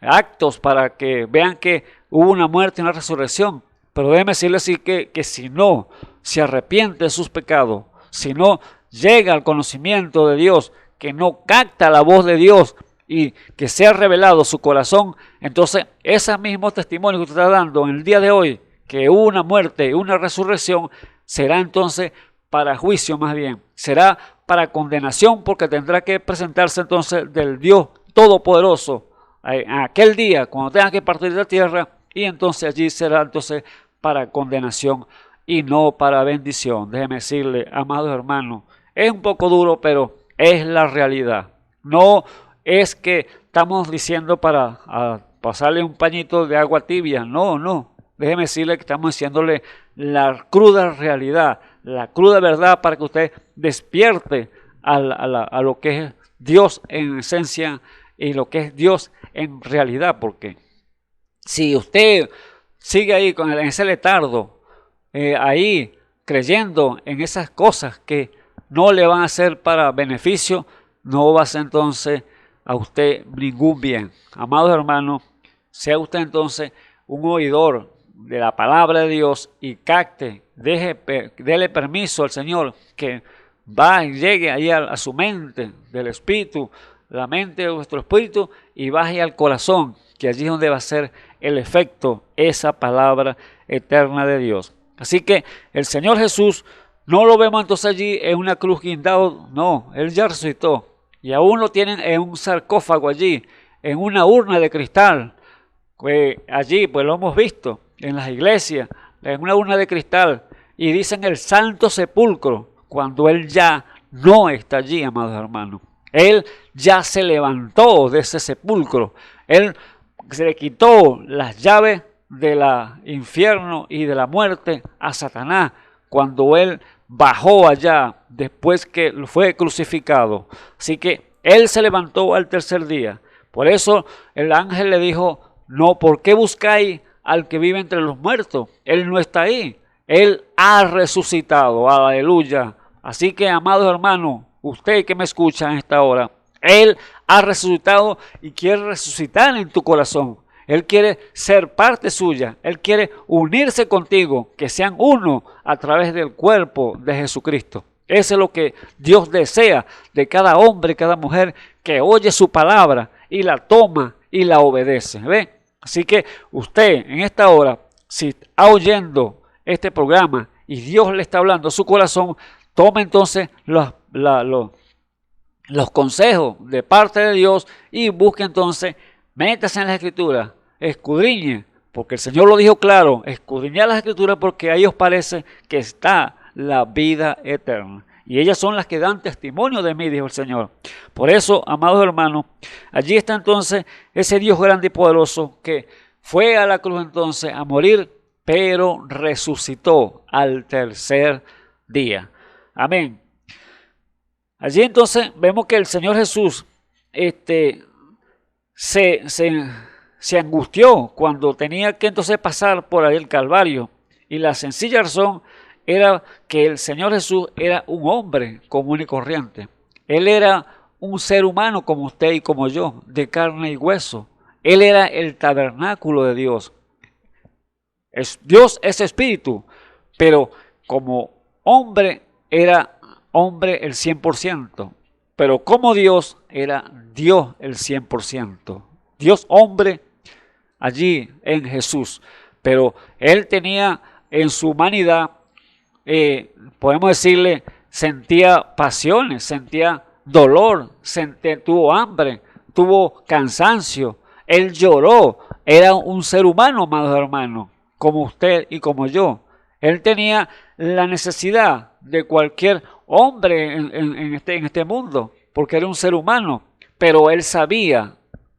actos para que vean que hubo una muerte y una resurrección. Pero déjeme decirle así que si no se arrepiente de sus pecados, si no llega al conocimiento de Dios, que no capta la voz de Dios y que sea revelado su corazón, entonces ese mismo testimonio que usted está dando en el día de hoy, que hubo una muerte y una resurrección, será entonces para juicio más bien, será para condenación, porque tendrá que presentarse entonces del Dios Todopoderoso en aquel día cuando tenga que partir de la tierra, y entonces allí será entonces para condenación y no para bendición. Déjeme decirle, amados hermanos, es un poco duro, pero es la realidad. No es que estamos diciendo para pasarle un pañito de agua tibia, no. Déjeme decirle que estamos diciéndole la cruda realidad, la cruda verdad, para que usted despierte a lo que es Dios en esencia y lo que es Dios en realidad, porque si usted sigue ahí en ese letardo, ahí creyendo en esas cosas que no le van a hacer para beneficio, no va a hacer entonces a usted ningún bien. Amados hermanos, sea usted entonces un oidor de la palabra de Dios y capte, dele permiso al Señor que va y llegue ahí a su mente del espíritu, la mente de vuestro espíritu, y baje al corazón, que allí es donde va a ser el efecto, esa palabra eterna de Dios. Así que el Señor Jesús no lo vemos entonces allí en una cruz guindado, no, Él ya resucitó, y aún lo tienen en un sarcófago allí, en una urna de cristal, allí pues lo hemos visto en las iglesias, en una urna de cristal, y dicen el santo sepulcro, cuando Él ya no está allí, amados hermanos. Él ya se levantó de ese sepulcro. Él se le quitó las llaves del infierno y de la muerte a Satanás cuando Él bajó allá después que fue crucificado. Así que Él se levantó al tercer día. Por eso el ángel le dijo, no, ¿por qué buscáis al que vive entre los muertos? Él no está ahí. Él ha resucitado. Aleluya. Así que, amados hermanos, usted que me escucha en esta hora, Él ha resucitado y quiere resucitar en tu corazón. Él quiere ser parte suya. Él quiere unirse contigo, que sean uno a través del cuerpo de Jesucristo. Eso es lo que Dios desea de cada hombre y cada mujer que oye su palabra y la toma y la obedece. ¿Ve? Así que usted en esta hora, si está oyendo este programa y Dios le está hablando a su corazón, tome entonces los consejos de parte de Dios y busque entonces, métase en las Escrituras, escudriñe, porque el Señor lo dijo claro, escudriñar las Escrituras porque a ellos parece que está la vida eterna. Y ellas son las que dan testimonio de mí, dijo el Señor. Por eso, amados hermanos, allí está entonces ese Dios grande y poderoso que fue a la cruz entonces a morir, pero resucitó al tercer día. Amén. Allí entonces vemos que el Señor Jesús se angustió cuando tenía que entonces pasar por ahí el Calvario. Y la sencilla razón era que el Señor Jesús era un hombre común y corriente. Él era un ser humano como usted y como yo, de carne y hueso. Él era el tabernáculo de Dios. Dios es espíritu, pero como hombre era hombre el 100%, pero como Dios era Dios el 100%. Dios hombre allí en Jesús, pero Él tenía en su humanidad, podemos decirle, sentía pasiones, sentía dolor, tuvo hambre, tuvo cansancio, Él lloró, era un ser humano, amados hermanos, como usted y como yo. Él tenía la necesidad de cualquier hombre en este mundo, porque era un ser humano, pero él sabía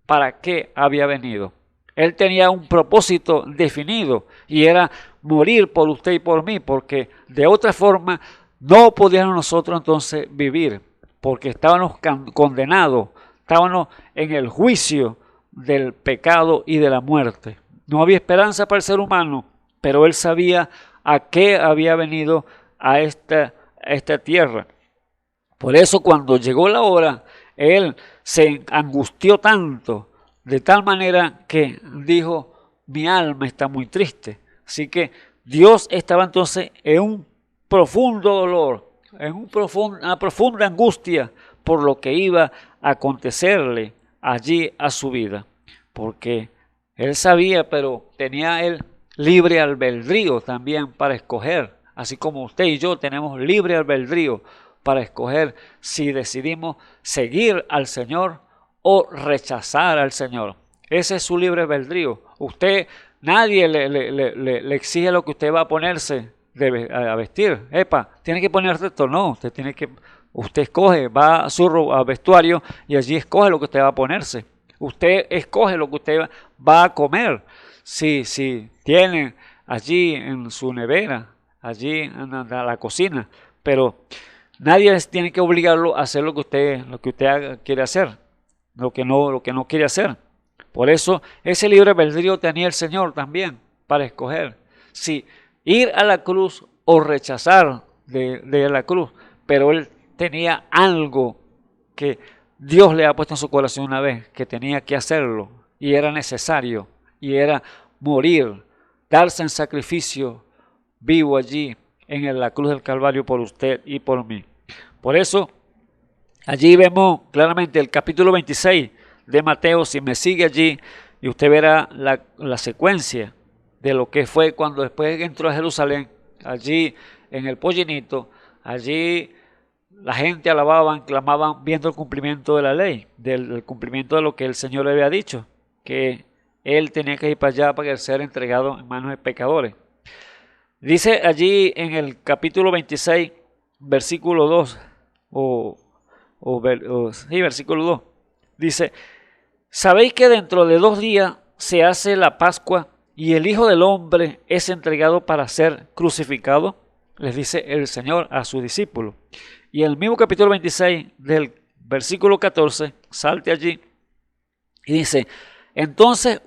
para qué había venido. Él tenía un propósito definido y era morir por usted y por mí, porque de otra forma no podíamos nosotros entonces vivir, porque estábamos condenados, estábamos en el juicio del pecado y de la muerte. No había esperanza para el ser humano, pero él sabía a qué había venido a esta tierra. Por eso cuando llegó la hora, él se angustió tanto, de tal manera que dijo, mi alma está muy triste. Así que Dios estaba entonces en un profundo dolor, en una profunda angustia por lo que iba a acontecerle allí a su vida. Porque él sabía, pero tenía él libre albedrío también para escoger, así como usted y yo tenemos libre albedrío para escoger si decidimos seguir al Señor o rechazar al Señor. Ese es su libre albedrío. Nadie le exige lo que usted va a ponerse a vestir. Tiene que ponerse esto. No, usted escoge, va a su vestuario y allí escoge lo que usted va a ponerse. Usted escoge lo que usted va a comer. Si tiene allí en su nevera, allí en la cocina, pero nadie tiene que obligarlo a hacer lo que usted quiere hacer, lo que no quiere hacer. Por eso ese libre albedrío tenía el Señor también para escoger si ir a la cruz o rechazar de la cruz, pero él tenía algo que Dios le ha puesto en su corazón una vez, que tenía que hacerlo y era necesario. y era morir, darse en sacrificio vivo allí en la cruz del Calvario por usted y por mí. Por eso, allí vemos claramente el capítulo 26 de Mateo. Si me sigue allí, y usted verá la secuencia de lo que fue cuando después entró a Jerusalén, allí en el pollinito, allí la gente alababan, clamaban, viendo el cumplimiento de la ley, del cumplimiento de lo que el Señor le había dicho, que él tenía que ir para allá para ser entregado en manos de pecadores. Dice allí en el capítulo 26, versículo 2, versículo 2, dice: ¿sabéis que dentro de 2 días se hace la Pascua y el Hijo del Hombre es entregado para ser crucificado? Les dice el Señor a sus discípulos. Y en el mismo capítulo 26 del versículo 14, salte allí y dice: entonces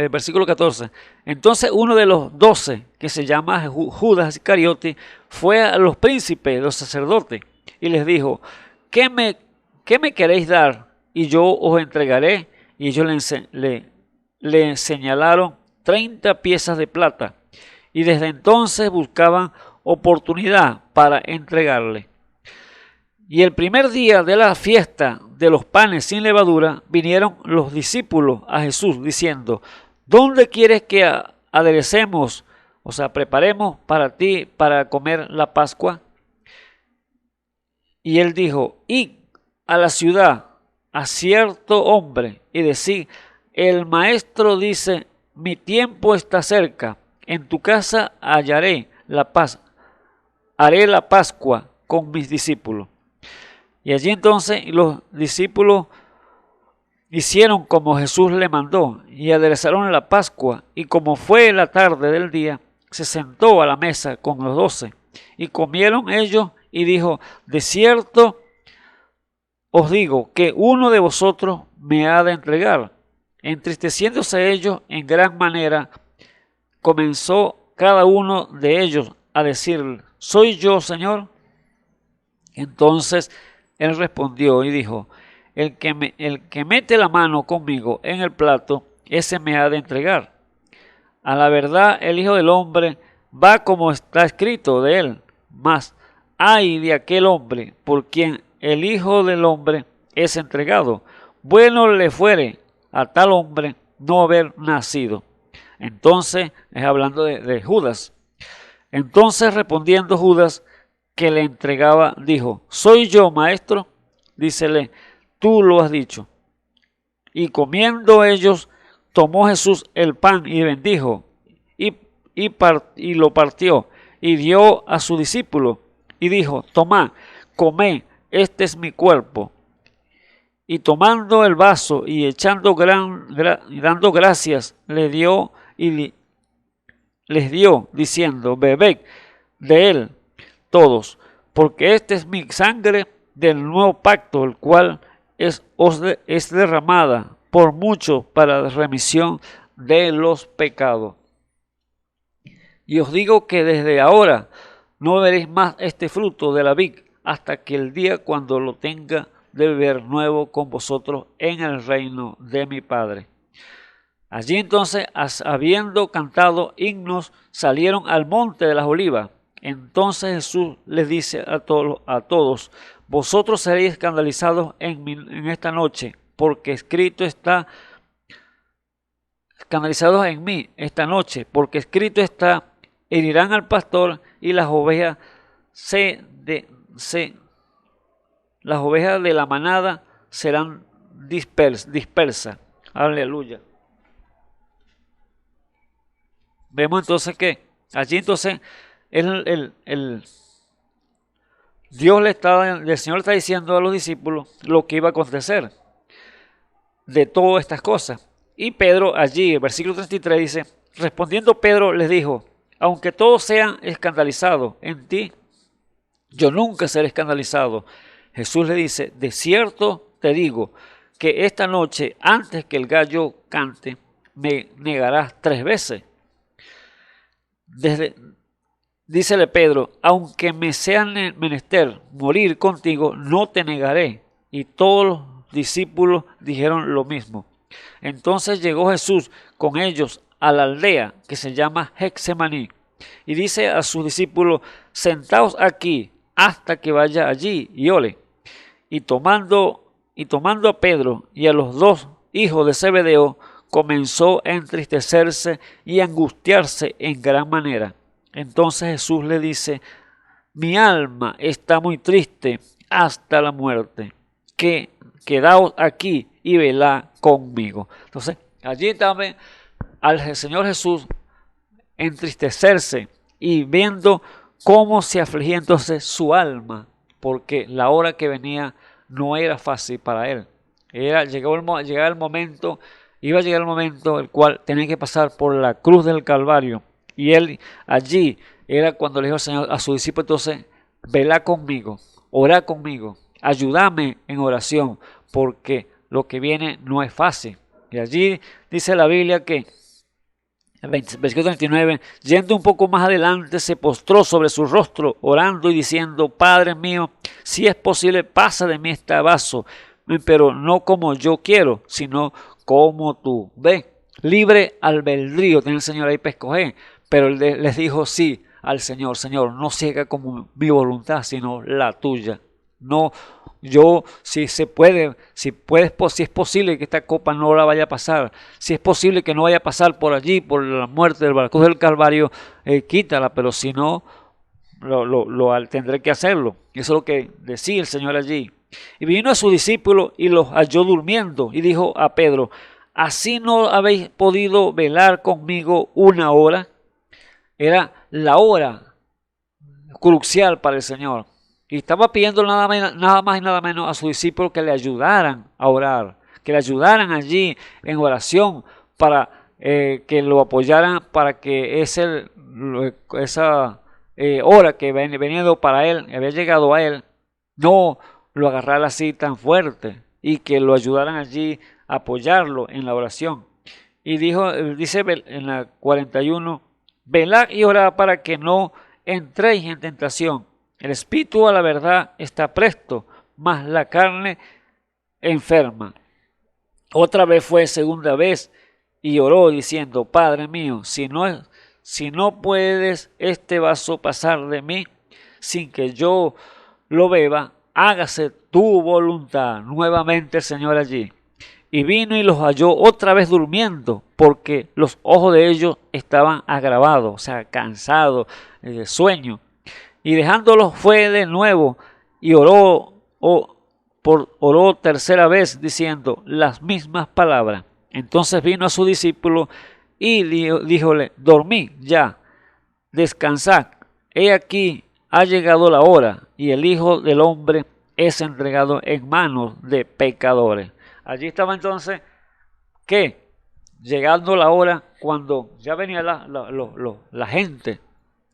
versículo 14, entonces uno de los 12, que se llama Judas Iscariote, fue a los príncipes, los sacerdotes, y les dijo: ¿qué me queréis dar? Y yo os entregaré. Y ellos le señalaron 30 piezas de plata, y desde entonces buscaban oportunidad para entregarle. Y el primer día de la fiesta de los panes sin levadura, vinieron los discípulos a Jesús diciendo: ¿dónde quieres que aderecemos, o sea, preparemos para ti para comer la Pascua? Y él dijo: id a la ciudad, a cierto hombre, y decid: el maestro dice, mi tiempo está cerca, en tu casa haré la Pascua con mis discípulos. Y allí entonces los discípulos hicieron como Jesús le mandó y aderezaron la Pascua. Y como fue la tarde del día, se sentó a la mesa con los 12 y comieron ellos, y dijo: de cierto os digo que uno de vosotros me ha de entregar. Entristeciéndose ellos en gran manera, comenzó cada uno de ellos a decir: ¿soy yo, Señor? Entonces él respondió y dijo: el que mete la mano conmigo en el plato, ese me ha de entregar. A la verdad, el Hijo del Hombre va como está escrito de él, mas ay de aquel hombre por quien el Hijo del Hombre es entregado. Bueno le fuere a tal hombre no haber nacido. Entonces, es hablando de Judas. Entonces, respondiendo Judas, que le entregaba, dijo: ¿soy yo, maestro? Dícele: tú lo has dicho. Y comiendo ellos, tomó Jesús el pan y bendijo, y lo partió, y dio a su discípulo, y dijo: tomad, comed, este es mi cuerpo. Y tomando el vaso y echando dando gracias, le dio y les dio, diciendo: bebed de él todos, porque esta es mi sangre del nuevo pacto, el cual es derramada por muchos para remisión de los pecados. Y os digo que desde ahora no veréis más este fruto de la vid, hasta que el día cuando lo tenga de beber nuevo con vosotros en el reino de mi Padre. Allí entonces, habiendo cantado himnos, salieron al monte de las olivas. Entonces Jesús les dice a todos: vosotros seréis escandalizados en esta noche, porque escrito está, escandalizados en mí esta noche, porque escrito está: herirán al pastor y las ovejas las ovejas de la manada serán dispersas. Aleluya. Vemos entonces que allí entonces el Señor le está diciendo a los discípulos lo que iba a acontecer de todas estas cosas. Y Pedro allí, el versículo 33 dice: respondiendo Pedro les dijo: aunque todos sean escandalizados en ti, yo nunca seré escandalizado. Jesús le dice: de cierto te digo que esta noche, antes que el gallo cante, me negarás 3 veces. Dícele Pedro: aunque me sea menester morir contigo, no te negaré. Y todos los discípulos dijeron lo mismo. Entonces llegó Jesús con ellos a la aldea que se llama Getsemaní, y dice a sus discípulos: sentaos aquí hasta que vaya allí y ore. Y tomando a Pedro y a los dos hijos de Zebedeo, comenzó a entristecerse y a angustiarse en gran manera. Entonces Jesús le dice: mi alma está muy triste hasta la muerte, quedaos aquí y velad conmigo. Entonces allí también al Señor Jesús entristecerse y viendo cómo se afligía entonces su alma, porque la hora que venía no era fácil para él. Iba a llegar el momento el cual tenía que pasar por la cruz del Calvario, y él allí era cuando le dijo al Señor a su discípulo: entonces, velá conmigo, orá conmigo, ayúdame en oración, porque lo que viene no es fácil. Y allí dice la Biblia que versículo 39, yendo un poco más adelante, se postró sobre su rostro, orando y diciendo: Padre mío, si es posible, pasa de mí este vaso, pero no como yo quiero, sino como tú. Ve, libre albedrío tiene el Señor ahí para escoger, pero él les dijo sí al Señor: Señor, no se haga como mi voluntad, sino la tuya. No, yo, si es posible que esta copa no la vaya a pasar, si es posible que no vaya a pasar por allí, por la muerte del cruz del Calvario, quítala, pero si no, tendré que hacerlo. Eso es lo que decía el Señor allí. Y vino a sus discípulos y los halló durmiendo, y dijo a Pedro: ¿así no habéis podido velar conmigo una hora? Era la hora crucial para el Señor. Y estaba pidiendo nada más y nada menos a sus discípulos que le ayudaran a orar, que le ayudaran allí en oración, para que lo apoyaran, para que esa hora que venía para él, había llegado a él, no lo agarrara así tan fuerte, y que lo ayudaran allí a apoyarlo en la oración. Y dice en la 41, velad y orad para que no entréis en tentación. El espíritu a la verdad está presto, mas la carne enferma. Otra vez fue segunda vez y oró diciendo: Padre mío, si no puedes este vaso pasar de mí sin que yo lo beba, hágase tu voluntad. Nuevamente el Señor allí. Y vino y los halló otra vez durmiendo, porque los ojos de ellos estaban agravados, o sea, cansados, sueño. Y dejándolos fue de nuevo y oró tercera vez diciendo las mismas palabras. Entonces vino a su discípulo y díjole: dormid ya, descansad, he aquí ha llegado la hora, y el Hijo del Hombre es entregado en manos de pecadores. Allí estaba entonces, ¿qué? Llegando la hora cuando ya venía la gente,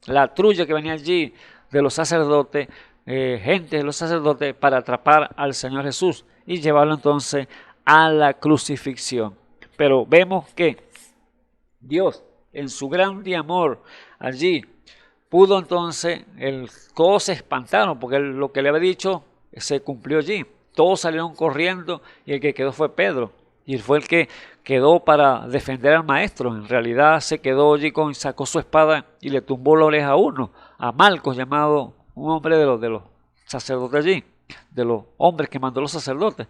la trulla que venía allí de los sacerdotes, gente de los sacerdotes, para atrapar al Señor Jesús y llevarlo entonces a la crucifixión. Pero vemos que Dios, en su grande amor, allí pudo entonces, todos se espantaron porque lo que le había dicho se cumplió allí. Todos salieron corriendo y el que quedó fue Pedro. Y fue el que quedó para defender al maestro. En realidad se quedó allí, sacó su espada y le tumbó la oreja a uno, a Malcos, llamado un hombre de los sacerdotes allí, de los hombres que mandó los sacerdotes,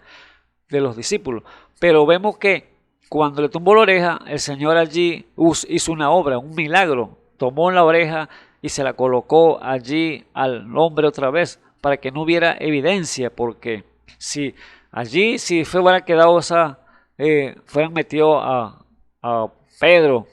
de los discípulos. Pero vemos que cuando le tumbó la oreja, el Señor allí hizo una obra, un milagro. Tomó la oreja y se la colocó allí al hombre otra vez, para que no hubiera evidencia, porque si fuera quedado fueran metido a Pedro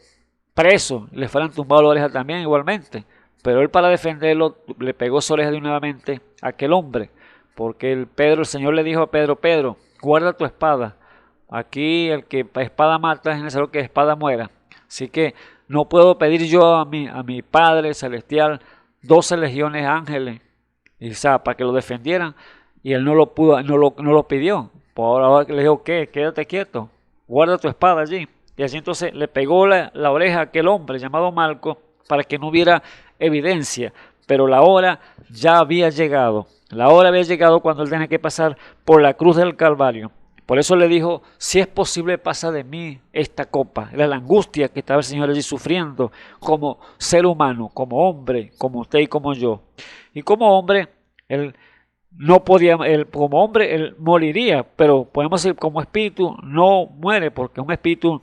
preso, le fueran tumbado la oreja también igualmente, pero él, para defenderlo, le pegó su oreja de nuevamente a aquel hombre, porque el Señor le dijo a Pedro: Pedro, guarda tu espada, aquí el que espada mata es necesario que espada muera, así que no puedo pedir yo a mi Padre Celestial 12 legiones de ángeles, y, para que lo defendieran, y él no lo pidió. Por ahora le dijo: ¿qué? Quédate quieto, guarda tu espada allí. Y así entonces le pegó la oreja a aquel hombre llamado Malco, para que no hubiera evidencia. Pero la hora ya había llegado. La hora había llegado cuando él tenía que pasar por la cruz del Calvario. Por eso le dijo, si es posible pasa de mí esta copa. Era la angustia que estaba el Señor allí sufriendo como ser humano, como hombre, como usted y como yo. Y como hombre, él no podía, como hombre él moriría, pero podemos decir como espíritu no muere, porque un espíritu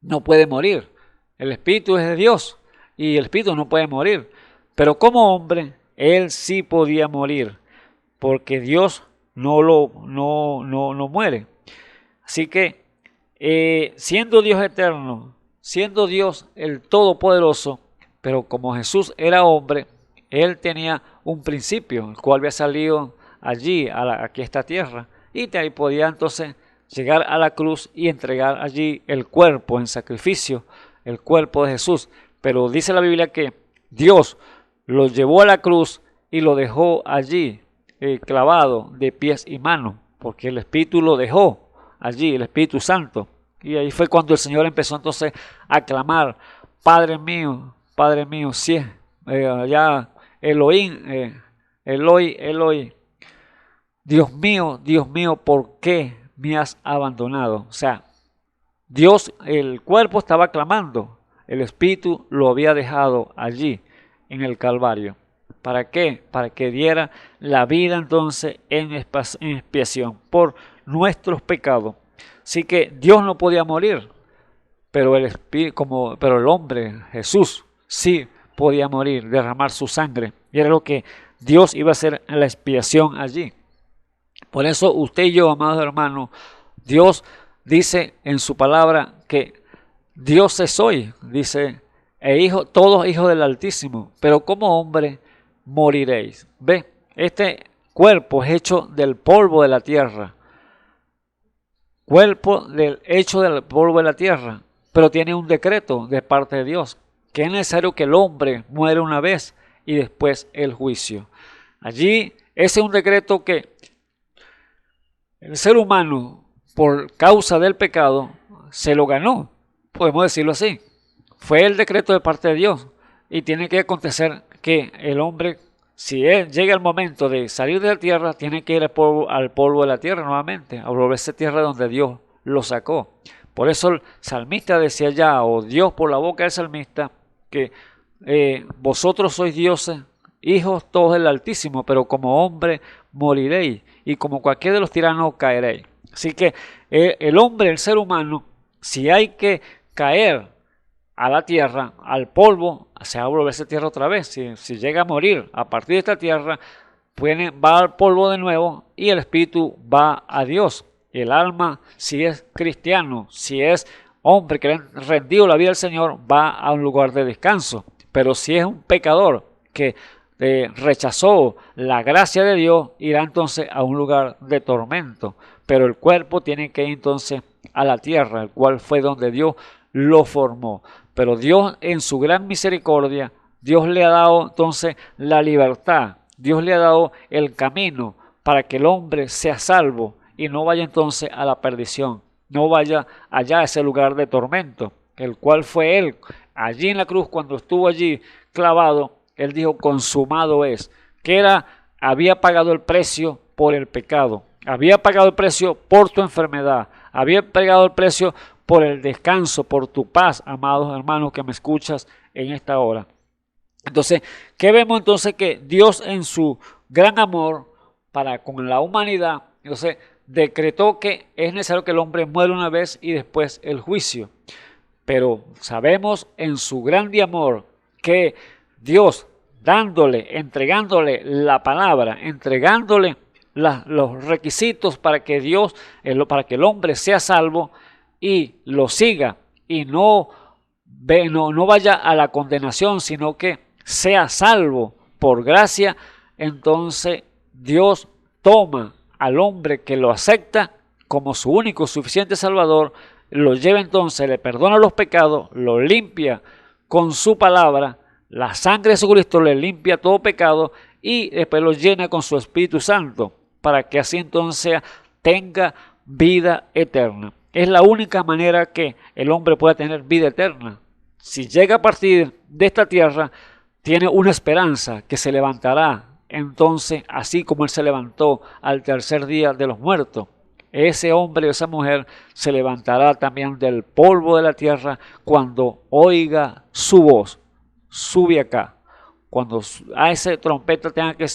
no puede morir. El espíritu es de Dios y el espíritu no puede morir. Pero como hombre, él sí podía morir, porque Dios no muere. Así que, siendo Dios eterno, siendo Dios el Todopoderoso, pero como Jesús era hombre, él tenía un principio, el cual había salido allí, aquí a esta tierra, y de ahí podía entonces llegar a la cruz y entregar allí el cuerpo en sacrificio, el cuerpo de Jesús. Pero dice la Biblia que Dios lo llevó a la cruz y lo dejó allí, clavado de pies y manos, porque el Espíritu lo dejó allí, el Espíritu Santo. Y ahí fue cuando el Señor empezó entonces a clamar, Padre mío, sí, allá Elohim, Eloi, Eloi, Dios mío, ¿por qué me has abandonado? O sea, Dios, el cuerpo estaba clamando, el Espíritu lo había dejado allí en el Calvario. ¿Para qué? Para que diera la vida entonces en expiación por nuestros pecados. Así que Dios no podía morir, pero el Espíritu, pero el hombre, Jesús, sí podía morir, derramar su sangre. Y era lo que Dios iba a hacer en la expiación allí. Por eso usted y yo, amados hermanos, Dios dice en su palabra que Dios es hoy, dice, todos hijos del Altísimo, pero como hombre moriréis. Ve, este cuerpo es hecho del polvo de la tierra. Hecho del polvo de la tierra, pero tiene un decreto de parte de Dios, que es necesario que el hombre muera una vez y después el juicio. Allí, ese es un decreto que el ser humano, por causa del pecado, se lo ganó, podemos decirlo así. Fue el decreto de parte de Dios y tiene que acontecer que el hombre, si llega el momento de salir de la tierra, tiene que ir al polvo de la tierra nuevamente, a volver a esa tierra donde Dios lo sacó. Por eso el salmista decía ya, o Dios por la boca del salmista, que vosotros sois dioses, hijos todos del Altísimo, pero como hombre moriréis y como cualquiera de los tiranos caeréis. Así que el hombre, el ser humano, si hay que caer a la tierra, al polvo, se va a volver esa tierra otra vez. Si llega a morir a partir de esta tierra, va al polvo de nuevo y el espíritu va a Dios. El alma, si es cristiano, si es hombre que le ha rendido la vida al Señor, va a un lugar de descanso. Pero si es un pecador que rechazó la gracia de Dios, irá entonces a un lugar de tormento. Pero el cuerpo tiene que ir entonces a la tierra, el cual fue donde Dios lo formó. Pero Dios en su gran misericordia, Dios le ha dado entonces la libertad, Dios le ha dado el camino para que el hombre sea salvo y no vaya entonces a la perdición, no vaya allá a ese lugar de tormento, el cual fue Él. Allí en la cruz, cuando estuvo allí clavado, Él dijo, consumado es, que había pagado el precio por el pecado, había pagado el precio por tu enfermedad, había pagado el precio por el descanso, por tu paz, amados hermanos que me escuchas en esta hora. Entonces, ¿qué vemos entonces? Que Dios en su gran amor para con la humanidad, entonces decretó que es necesario que el hombre muera una vez y después el juicio. Pero sabemos en su grande amor que Dios entregándole la palabra, entregándole los requisitos para que para que el hombre sea salvo y lo siga y no vaya a la condenación, sino que sea salvo por gracia, entonces Dios toma al hombre que lo acepta como su único suficiente Salvador, lo lleva entonces, le perdona los pecados, lo limpia con su palabra, la sangre de Jesucristo le limpia todo pecado y después lo llena con su Espíritu Santo para que así entonces tenga vida eterna. Es la única manera que el hombre pueda tener vida eterna. Si llega a partir de esta tierra, tiene una esperanza que se levantará entonces así como Él se levantó al tercer día de los muertos. ese hombre o esa mujer se levantará también del polvo de la tierra cuando oiga su voz. Sube acá. Cuando a ese trompeta tenga que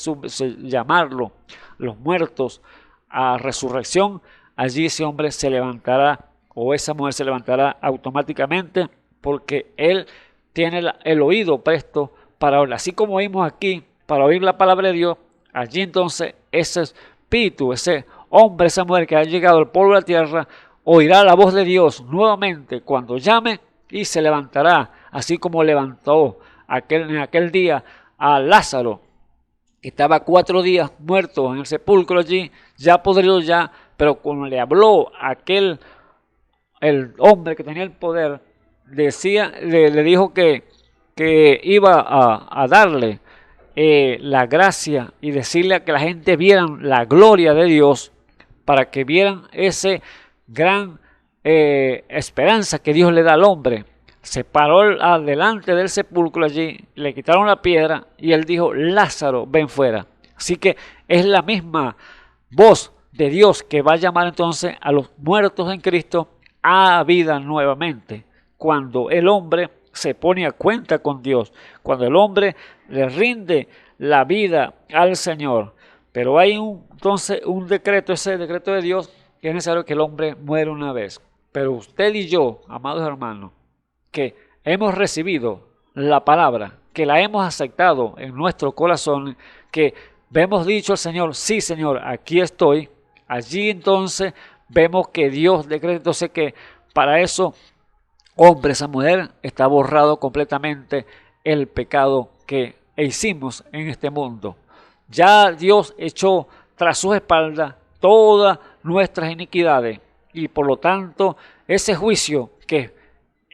llamarlo, los muertos a resurrección, allí ese hombre se levantará o esa mujer se levantará automáticamente porque él tiene el oído presto para oír. Así como oímos aquí, para oír la palabra de Dios, allí entonces ese espíritu, ese hombre, esa mujer que ha llegado al polvo de la tierra, oirá la voz de Dios nuevamente cuando llame y se levantará, así como levantó en aquel día a Lázaro, que estaba 4 días muerto en el sepulcro allí, ya podrido ya, pero cuando le habló el hombre que tenía el poder, le dijo que iba a darle la gracia y decirle a que la gente vieran la gloria de Dios, para que vieran ese gran esperanza que Dios le da al hombre. Se paró adelante del sepulcro allí, le quitaron la piedra y él dijo: Lázaro, ven fuera. Así que es la misma voz de Dios que va a llamar entonces a los muertos en Cristo a vida nuevamente. Cuando el hombre se pone a cuenta con Dios, cuando el hombre le rinde la vida al Señor. Pero hay entonces un decreto, ese decreto de Dios, que es necesario que el hombre muera una vez. Pero usted y yo, amados hermanos, que hemos recibido la palabra, que la hemos aceptado en nuestro corazón, que hemos dicho al Señor: sí, Señor, aquí estoy. Allí entonces vemos que Dios decreta entonces que para eso, hombre, esa mujer, está borrado completamente el pecado que hicimos en este mundo. Ya Dios echó tras sus espaldas todas nuestras iniquidades y por lo tanto ese juicio que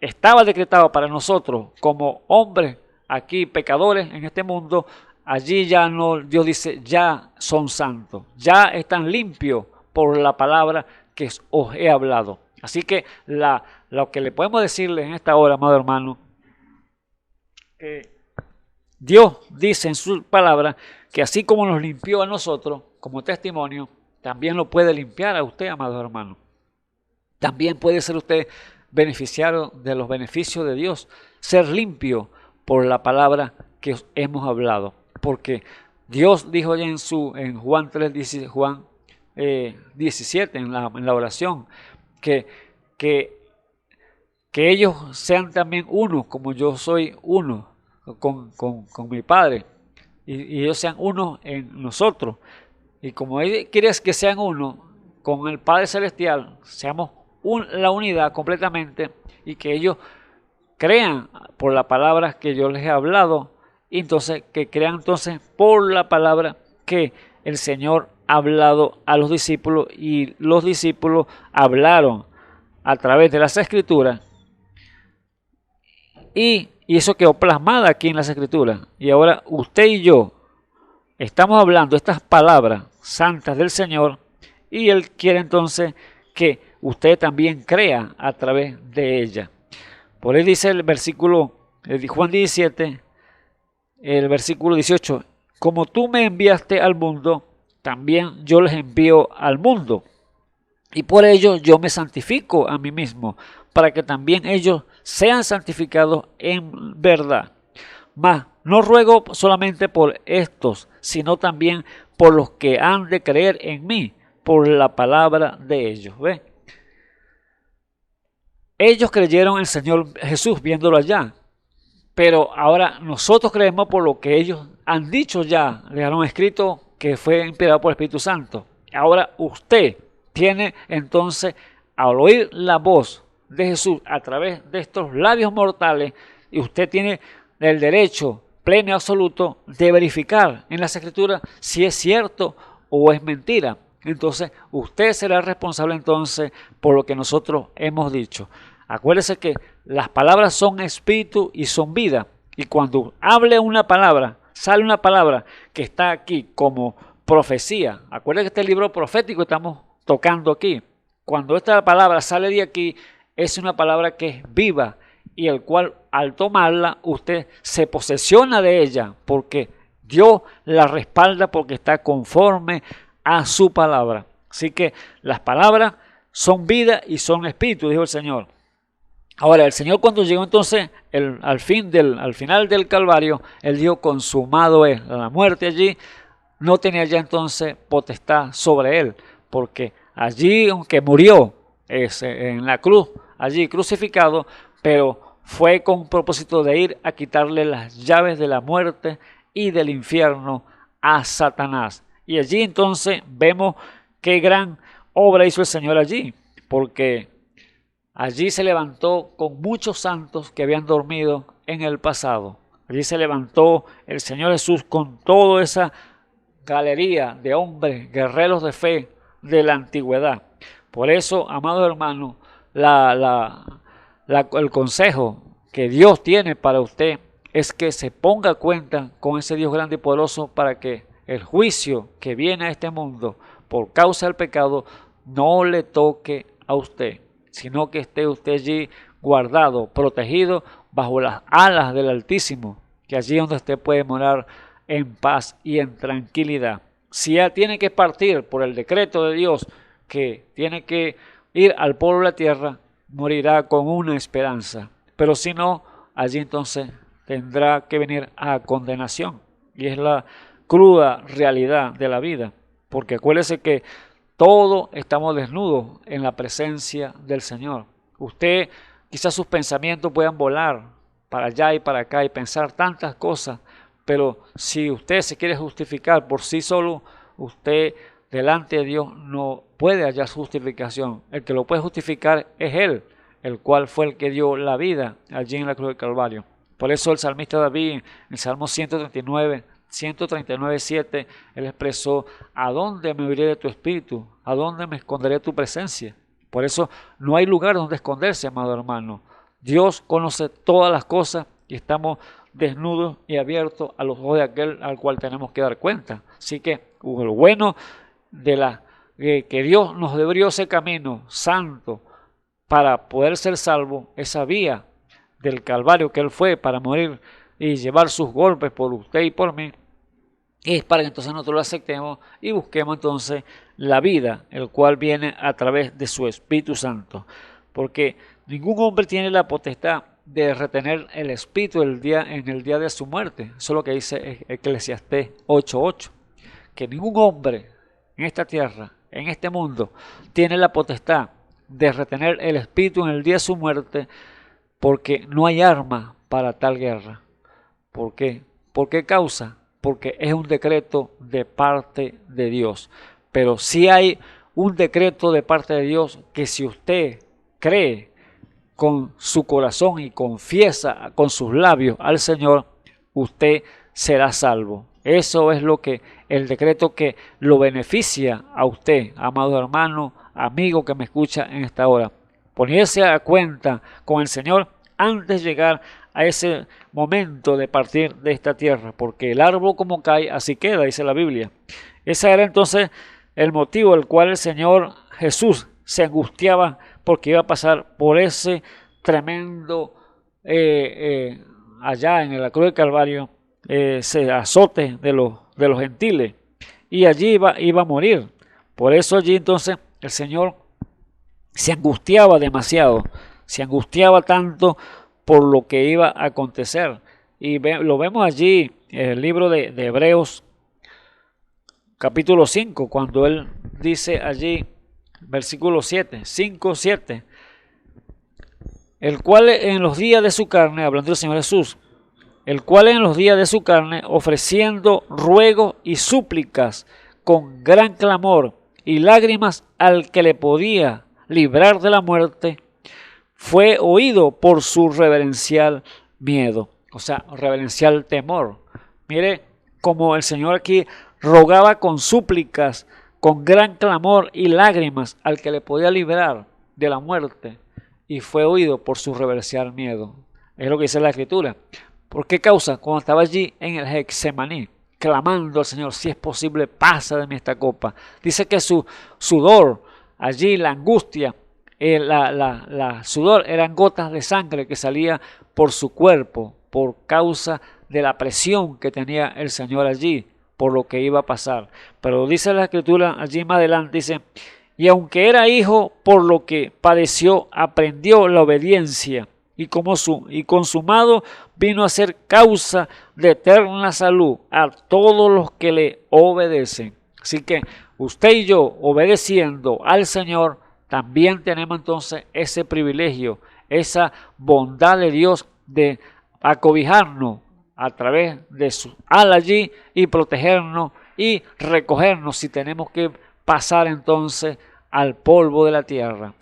estaba decretado para nosotros como hombres aquí pecadores en este mundo, allí ya no, Dios dice, ya son santos, ya están limpios por la palabra que os he hablado. Así que lo que le podemos decirle en esta hora, amado hermano, que Dios dice en su palabra que así como nos limpió a nosotros como testimonio, también lo puede limpiar a usted, amado hermano. También puede ser usted beneficiario de los beneficios de Dios, ser limpio por la palabra que os hemos hablado. Porque Dios dijo ya en Juan 17, en la oración, que ellos sean también uno, como yo soy uno con mi Padre, y ellos sean uno en nosotros. Y como Él quiere que sean uno con el Padre Celestial, seamos la unidad completamente, y que ellos crean por la palabra que yo les he hablado, y entonces que crean entonces por la palabra que el Señor ha hablado a los discípulos, y los discípulos hablaron a través de las Escrituras, y eso quedó plasmado aquí en las Escrituras. Y ahora usted y yo estamos hablando estas palabras santas del Señor, y Él quiere entonces que usted también crea a través de ella. Por él dice el versículo de Juan 17, el versículo 18: como tú me enviaste al mundo, también yo les envío al mundo, y por ello yo me santifico a mí mismo, para que también ellos sean santificados en verdad. Mas no ruego solamente por estos, sino también por los que han de creer en mí, por la palabra de ellos. ¿Ve? Ellos creyeron en el Señor Jesús viéndolo allá, pero ahora nosotros creemos por lo que ellos han dicho ya, le han escrito que fue inspirado por el Espíritu Santo. Ahora usted tiene entonces, al oír la voz de Jesús a través de estos labios mortales, y usted tiene el derecho pleno y absoluto de verificar en las Escrituras si es cierto o es mentira. Entonces usted será responsable entonces por lo que nosotros hemos dicho. Acuérdese que las palabras son espíritu y son vida, y cuando hable una palabra, sale una palabra que está aquí como profecía. Acuérdese que este libro profético estamos tocando aquí. Cuando esta palabra sale de aquí, es una palabra que es viva, y el cual al tomarla usted se posesiona de ella, porque Dios la respalda, porque está conforme a su palabra. Así que las palabras son vida y son espíritu, dijo el Señor. Ahora, el Señor cuando llegó entonces al final del Calvario, Él dijo, consumado es. La muerte allí no tenía ya entonces potestad sobre Él, porque allí, aunque murió en la cruz, allí crucificado, pero fue con propósito de ir a quitarle las llaves de la muerte y del infierno a Satanás. Y allí entonces vemos qué gran obra hizo el Señor allí, porque allí se levantó con muchos santos que habían dormido en el pasado. Allí se levantó el Señor Jesús con toda esa galería de hombres, guerreros de fe de la antigüedad. Por eso, amados hermanos, el consejo que Dios tiene para usted es que se ponga a cuenta con ese Dios grande y poderoso para que el juicio que viene a este mundo por causa del pecado no le toque a usted, sino que esté usted allí guardado, protegido bajo las alas del Altísimo, que allí es donde usted puede morar en paz y en tranquilidad. Si ya tiene que partir por el decreto de Dios, que tiene que ir al polvo de la tierra, morirá con una esperanza. Pero si no, allí entonces tendrá que venir a condenación. Y es la cruda realidad de la vida. Porque acuérdese que todos estamos desnudos en la presencia del Señor. Usted, quizás sus pensamientos puedan volar para allá y para acá y pensar tantas cosas, pero si usted se quiere justificar por sí solo, usted delante de Dios no puede hallar justificación. El que lo puede justificar es Él, el cual fue el que dio la vida allí en la cruz del Calvario. Por eso el salmista David, en el Salmo 139:7, él expresó: ¿a dónde me huiré de tu espíritu? ¿A dónde me esconderé de tu presencia? Por eso no hay lugar donde esconderse, amado hermano. Dios conoce todas las cosas y estamos desnudos y abiertos a los ojos de aquel al cual tenemos que dar cuenta. Así que lo bueno de que Dios nos abrió ese camino santo para poder ser salvo, esa vía del Calvario que Él fue para morir y llevar sus golpes por usted y por mí, es para que entonces nosotros lo aceptemos y busquemos entonces la vida, el cual viene a través de su Espíritu Santo. Porque ningún hombre tiene la potestad de retener el Espíritu en el día de su muerte. Eso es lo que dice Eclesiastés 8:8. Que ningún hombre en esta tierra, en este mundo, tiene la potestad de retener el Espíritu en el día de su muerte, porque no hay arma para tal guerra. ¿Por qué? ¿Por qué causa? Porque es un decreto de parte de Dios. Pero sí hay un decreto de parte de Dios que si usted cree con su corazón y confiesa con sus labios al Señor, usted será salvo. Eso es el decreto que lo beneficia a usted, amado hermano, amigo que me escucha en esta hora. Ponerse a cuenta con el Señor antes de llegar a ese momento de partir de esta tierra, porque el árbol como cae, así queda, dice la Biblia. Ese era entonces el motivo del cual el Señor Jesús se angustiaba, porque iba a pasar por ese tremendo, allá en la cruz del Calvario, ese azote de los gentiles, y allí iba a morir. Por eso allí entonces el Señor se angustiaba demasiado, se angustiaba tanto por lo que iba a acontecer. Y lo vemos allí en el libro de Hebreos capítulo 5, cuando él dice allí, versículo 5:7, el cual en los días de su carne, hablando del Señor Jesús, el cual en los días de su carne, ofreciendo ruegos y súplicas con gran clamor y lágrimas al que le podía librar de la muerte, fue oído por su reverencial miedo, o sea, reverencial temor. Mire como el Señor aquí rogaba con súplicas, con gran clamor y lágrimas al que le podía librar de la muerte, y fue oído por su reverencial miedo. Es lo que dice la Escritura. ¿Por qué causa? Cuando estaba allí en el Getsemaní, clamando al Señor: si es posible, pasa de mí esta copa. Dice que su sudor, allí la angustia, la sudor eran gotas de sangre que salía por su cuerpo por causa de la presión que tenía el Señor allí por lo que iba a pasar. Pero dice la Escritura allí más adelante, dice, y aunque era hijo, por lo que padeció, aprendió la obediencia, y consumado vino a ser causa de eterna salud a todos los que le obedecen. Así que usted y yo, obedeciendo al Señor, también tenemos entonces ese privilegio, esa bondad de Dios de acobijarnos a través de su ala allí y protegernos y recogernos si tenemos que pasar entonces al polvo de la tierra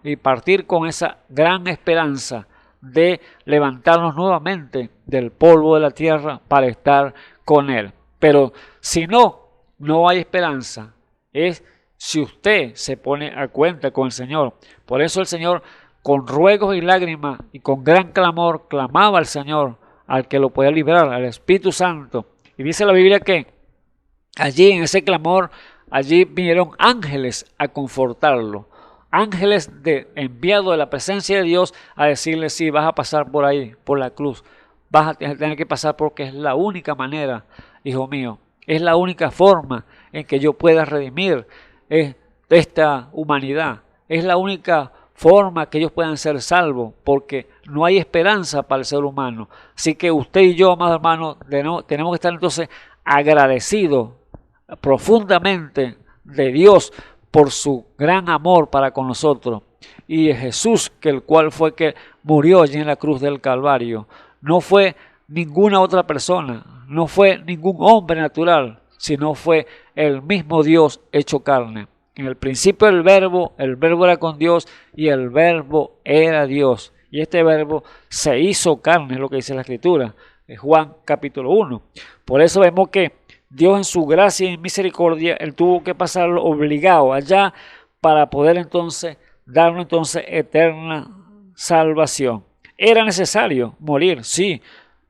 y partir con esa gran esperanza de levantarnos nuevamente del polvo de la tierra para estar con Él. Pero si no hay esperanza. Es si usted se pone a cuenta con el Señor. Por eso el Señor, con ruegos y lágrimas y con gran clamor, clamaba al Señor, al que lo podía librar, al Espíritu Santo. Y dice la Biblia que allí en ese clamor, allí vinieron ángeles a confortarlo. Ángeles enviados de la presencia de Dios a decirle, sí, vas a pasar por ahí, por la cruz. Vas a tener que pasar porque es la única manera, hijo mío. Es la única forma en que yo pueda redimir esta humanidad. Es la única forma que ellos puedan ser salvos, porque no hay esperanza para el ser humano. Así que usted y yo, amados hermanos, tenemos que estar entonces agradecidos profundamente de Dios por su gran amor para con nosotros. Y Jesús, el cual fue que murió allí en la cruz del Calvario, no fue ninguna otra persona, no fue ningún hombre natural, sino fue el mismo Dios hecho carne. En el principio el verbo era con Dios y el verbo era Dios. Y este verbo se hizo carne, es lo que dice la Escritura, en Juan capítulo 1. Por eso vemos que Dios en su gracia y misericordia, Él tuvo que pasarlo obligado allá para poder entonces darnos entonces eterna salvación. Era necesario morir, sí,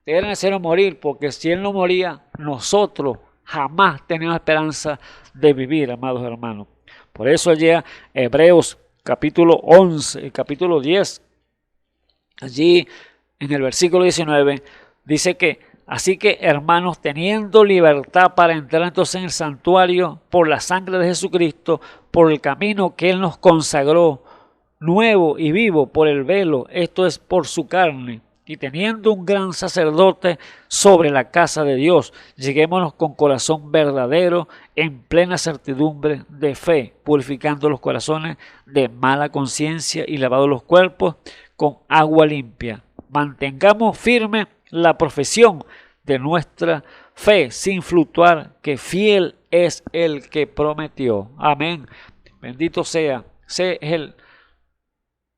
era necesario morir, porque si Él no moría, nosotros jamás tenemos esperanza de vivir, amados hermanos. Por eso allí Hebreos capítulo 11, capítulo 10, allí en el versículo 19, dice que, así que hermanos, teniendo libertad para entrar entonces en el santuario por la sangre de Jesucristo, por el camino que Él nos consagró, nuevo y vivo por el velo, esto es por su carne, y teniendo un gran sacerdote sobre la casa de Dios, lleguémonos con corazón verdadero, en plena certidumbre de fe, purificando los corazones de mala conciencia y lavando los cuerpos con agua limpia. Mantengamos firme la profesión de nuestra fe sin fluctuar, que fiel es el que prometió. Amén. Bendito sea el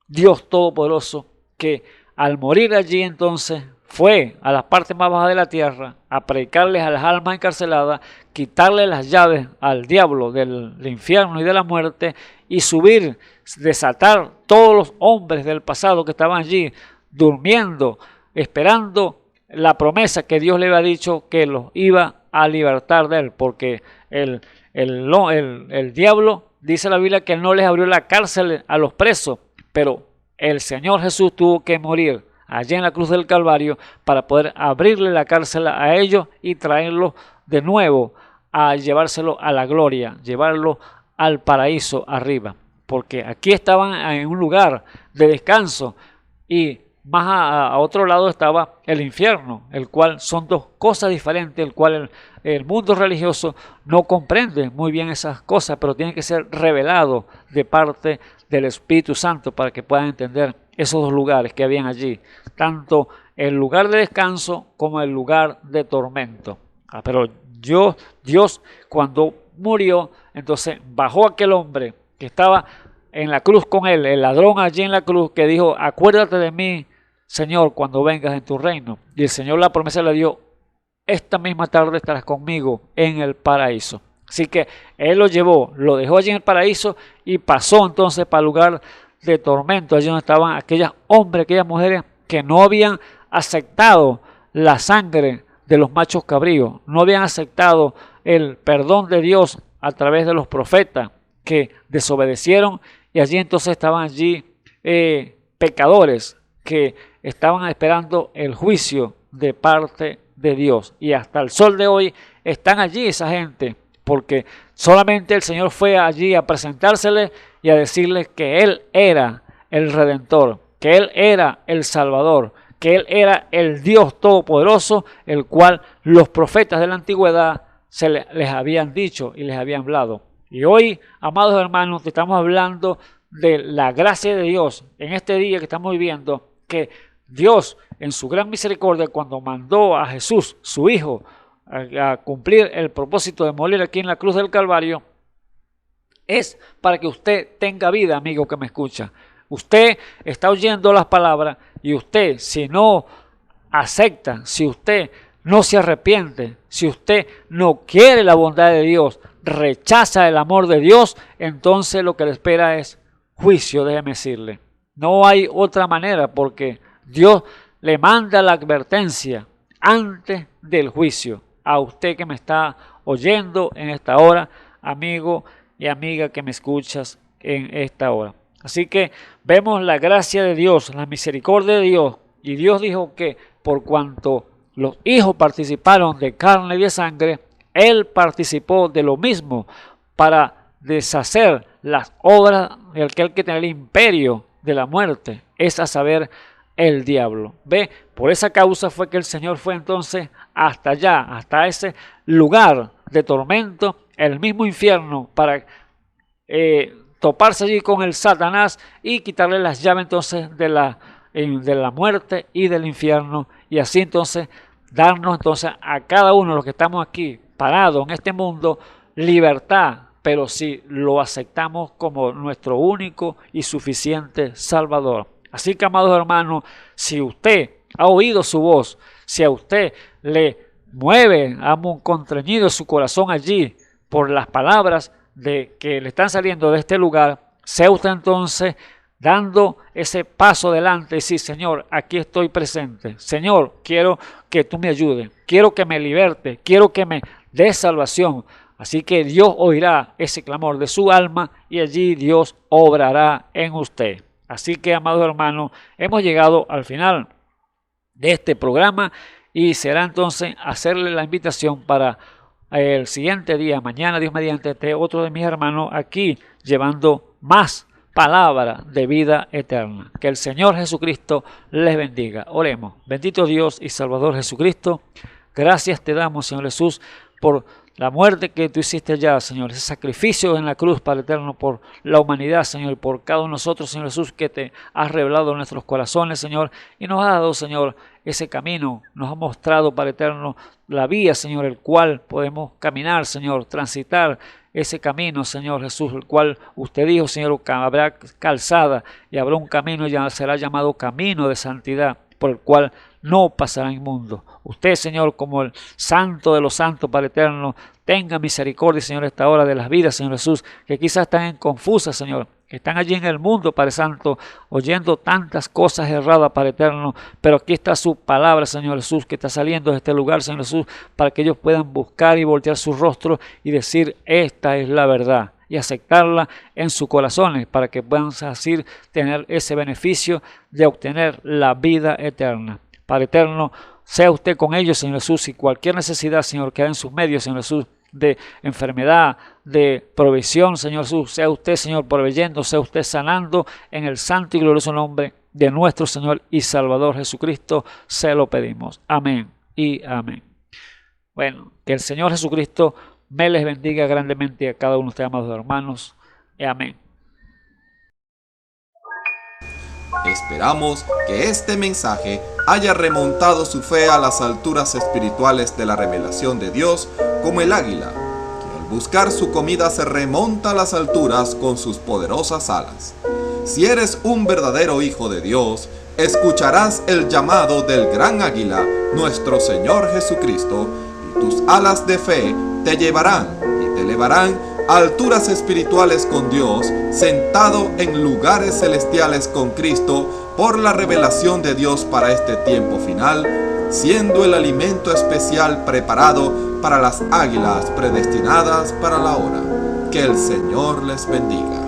Dios Todopoderoso, que al morir allí entonces fue a las partes más bajas de la tierra a predicarles a las almas encarceladas, quitarle las llaves al diablo del infierno y de la muerte y subir, desatar todos los hombres del pasado que estaban allí durmiendo, esperando la promesa que Dios le había dicho que los iba a libertar de él, porque el diablo, dice la Biblia, que él no les abrió la cárcel a los presos, pero el Señor Jesús tuvo que morir allá en la cruz del Calvario para poder abrirle la cárcel a ellos y traerlos de nuevo a llevárselo a la gloria, llevarlo al paraíso arriba, porque aquí estaban en un lugar de descanso y más a otro lado estaba el infierno, el cual son dos cosas diferentes, el cual el mundo religioso no comprende muy bien esas cosas, pero tiene que ser revelado de parte del Espíritu Santo para que puedan entender esos dos lugares que habían allí, tanto el lugar de descanso como el lugar de tormento. Pero Dios cuando murió, entonces bajó aquel hombre que estaba en la cruz con él, el ladrón allí en la cruz, que dijo: acuérdate de mí, Señor, cuando vengas en tu reino. Y el Señor la promesa le dio: esta misma tarde estarás conmigo en el paraíso. Así que Él lo llevó, lo dejó allí en el paraíso y pasó entonces para el lugar de tormento, allí donde estaban aquellos hombres, aquellas mujeres que no habían aceptado la sangre de los machos cabríos, no habían aceptado el perdón de Dios a través de los profetas, que desobedecieron, y allí entonces estaban allí pecadores que estaban esperando el juicio de parte de Dios. Y hasta el sol de hoy están allí esa gente, porque solamente el Señor fue allí a presentársele y a decirles que Él era el Redentor, que Él era el Salvador, que Él era el Dios Todopoderoso, el cual los profetas de la antigüedad les habían dicho y les habían hablado. Y hoy, amados hermanos, te estamos hablando de la gracia de Dios en este día que estamos viviendo, que Dios en su gran misericordia, cuando mandó a Jesús, su Hijo, a cumplir el propósito de morir aquí en la cruz del Calvario, es para que usted tenga vida, amigo que me escucha. Usted está oyendo las palabras y usted, si no acepta, si usted no se arrepiente, si usted no quiere la bondad de Dios, rechaza el amor de Dios, entonces lo que le espera es juicio, déjeme decirle. No hay otra manera, porque Dios le manda la advertencia antes del juicio a usted que me está oyendo en esta hora, amigo y amiga que me escuchas en esta hora. Así que vemos la gracia de Dios, la misericordia de Dios, y Dios dijo que por cuanto los hijos participaron de carne y de sangre, Él participó de lo mismo para deshacer las obras de aquel que tiene el imperio de la muerte, es a saber, el diablo. Ve, por esa causa fue que el Señor fue entonces hasta allá, hasta ese lugar de tormento, el mismo infierno, para toparse allí con el Satanás y quitarle las llaves entonces de la muerte y del infierno, y así entonces darnos entonces a cada uno de los que estamos aquí parados en este mundo libertad, pero si lo aceptamos como nuestro único y suficiente Salvador. Así que, amados hermanos, si usted ha oído su voz, si a usted le mueve, ha constreñido su corazón allí por las palabras de que le están saliendo de este lugar, sea usted entonces dando ese paso adelante y decir: Señor, aquí estoy presente. Señor, quiero que tú me ayudes, quiero que me liberte, quiero que me des salvación. Así que Dios oirá ese clamor de su alma y allí Dios obrará en usted. Así que, amados hermanos, hemos llegado al final de este programa y será entonces hacerle la invitación para el siguiente día, mañana, Dios mediante, otro de mis hermanos aquí llevando más palabra de vida eterna. Que el Señor Jesucristo les bendiga. Oremos. Bendito Dios y Salvador Jesucristo, gracias te damos, Señor Jesús, por la muerte que tú hiciste allá, Señor, ese sacrificio en la cruz, Padre eterno, por la humanidad, Señor, y por cada uno de nosotros, Señor Jesús, que te has revelado en nuestros corazones, Señor, y nos ha dado, Señor, ese camino, nos ha mostrado, Padre eterno, la vía, Señor, el cual podemos caminar, Señor, transitar ese camino, Señor Jesús, el cual usted dijo, Señor, que habrá calzada y habrá un camino, ya será llamado camino de santidad, por el cual no pasará inmundo. Usted, Señor, como el santo de los santos, Padre eterno, tenga misericordia, Señor, esta hora de las vidas, Señor Jesús, que quizás están confusas, Señor, que están allí en el mundo, Padre Santo, oyendo tantas cosas erradas, Padre eterno, pero aquí está su palabra, Señor Jesús, que está saliendo de este lugar, Señor Jesús, para que ellos puedan buscar y voltear su rostro y decir: esta es la verdad, y aceptarla en sus corazones, para que puedan así tener ese beneficio de obtener la vida eterna. Padre eterno, sea usted con ellos, Señor Jesús, y cualquier necesidad, Señor, que haya en sus medios, Señor Jesús, de enfermedad, de provisión, Señor Jesús, sea usted, Señor, proveyendo, sea usted sanando, en el santo y glorioso nombre de nuestro Señor y Salvador Jesucristo, se lo pedimos. Amén y amén. Bueno, que el Señor Jesucristo me les bendiga grandemente a cada uno de ustedes, amados hermanos. Amén. Esperamos que este mensaje haya remontado su fe a las alturas espirituales de la revelación de Dios, como el águila, que al buscar su comida se remonta a las alturas con sus poderosas alas. Si eres un verdadero hijo de Dios, escucharás el llamado del gran águila, nuestro Señor Jesucristo, y tus alas de fe te llevarán y te elevarán a alturas espirituales con Dios, sentado en lugares celestiales con Cristo, por la revelación de Dios para este tiempo final, siendo el alimento especial preparado para las águilas predestinadas para la hora. Que el Señor les bendiga.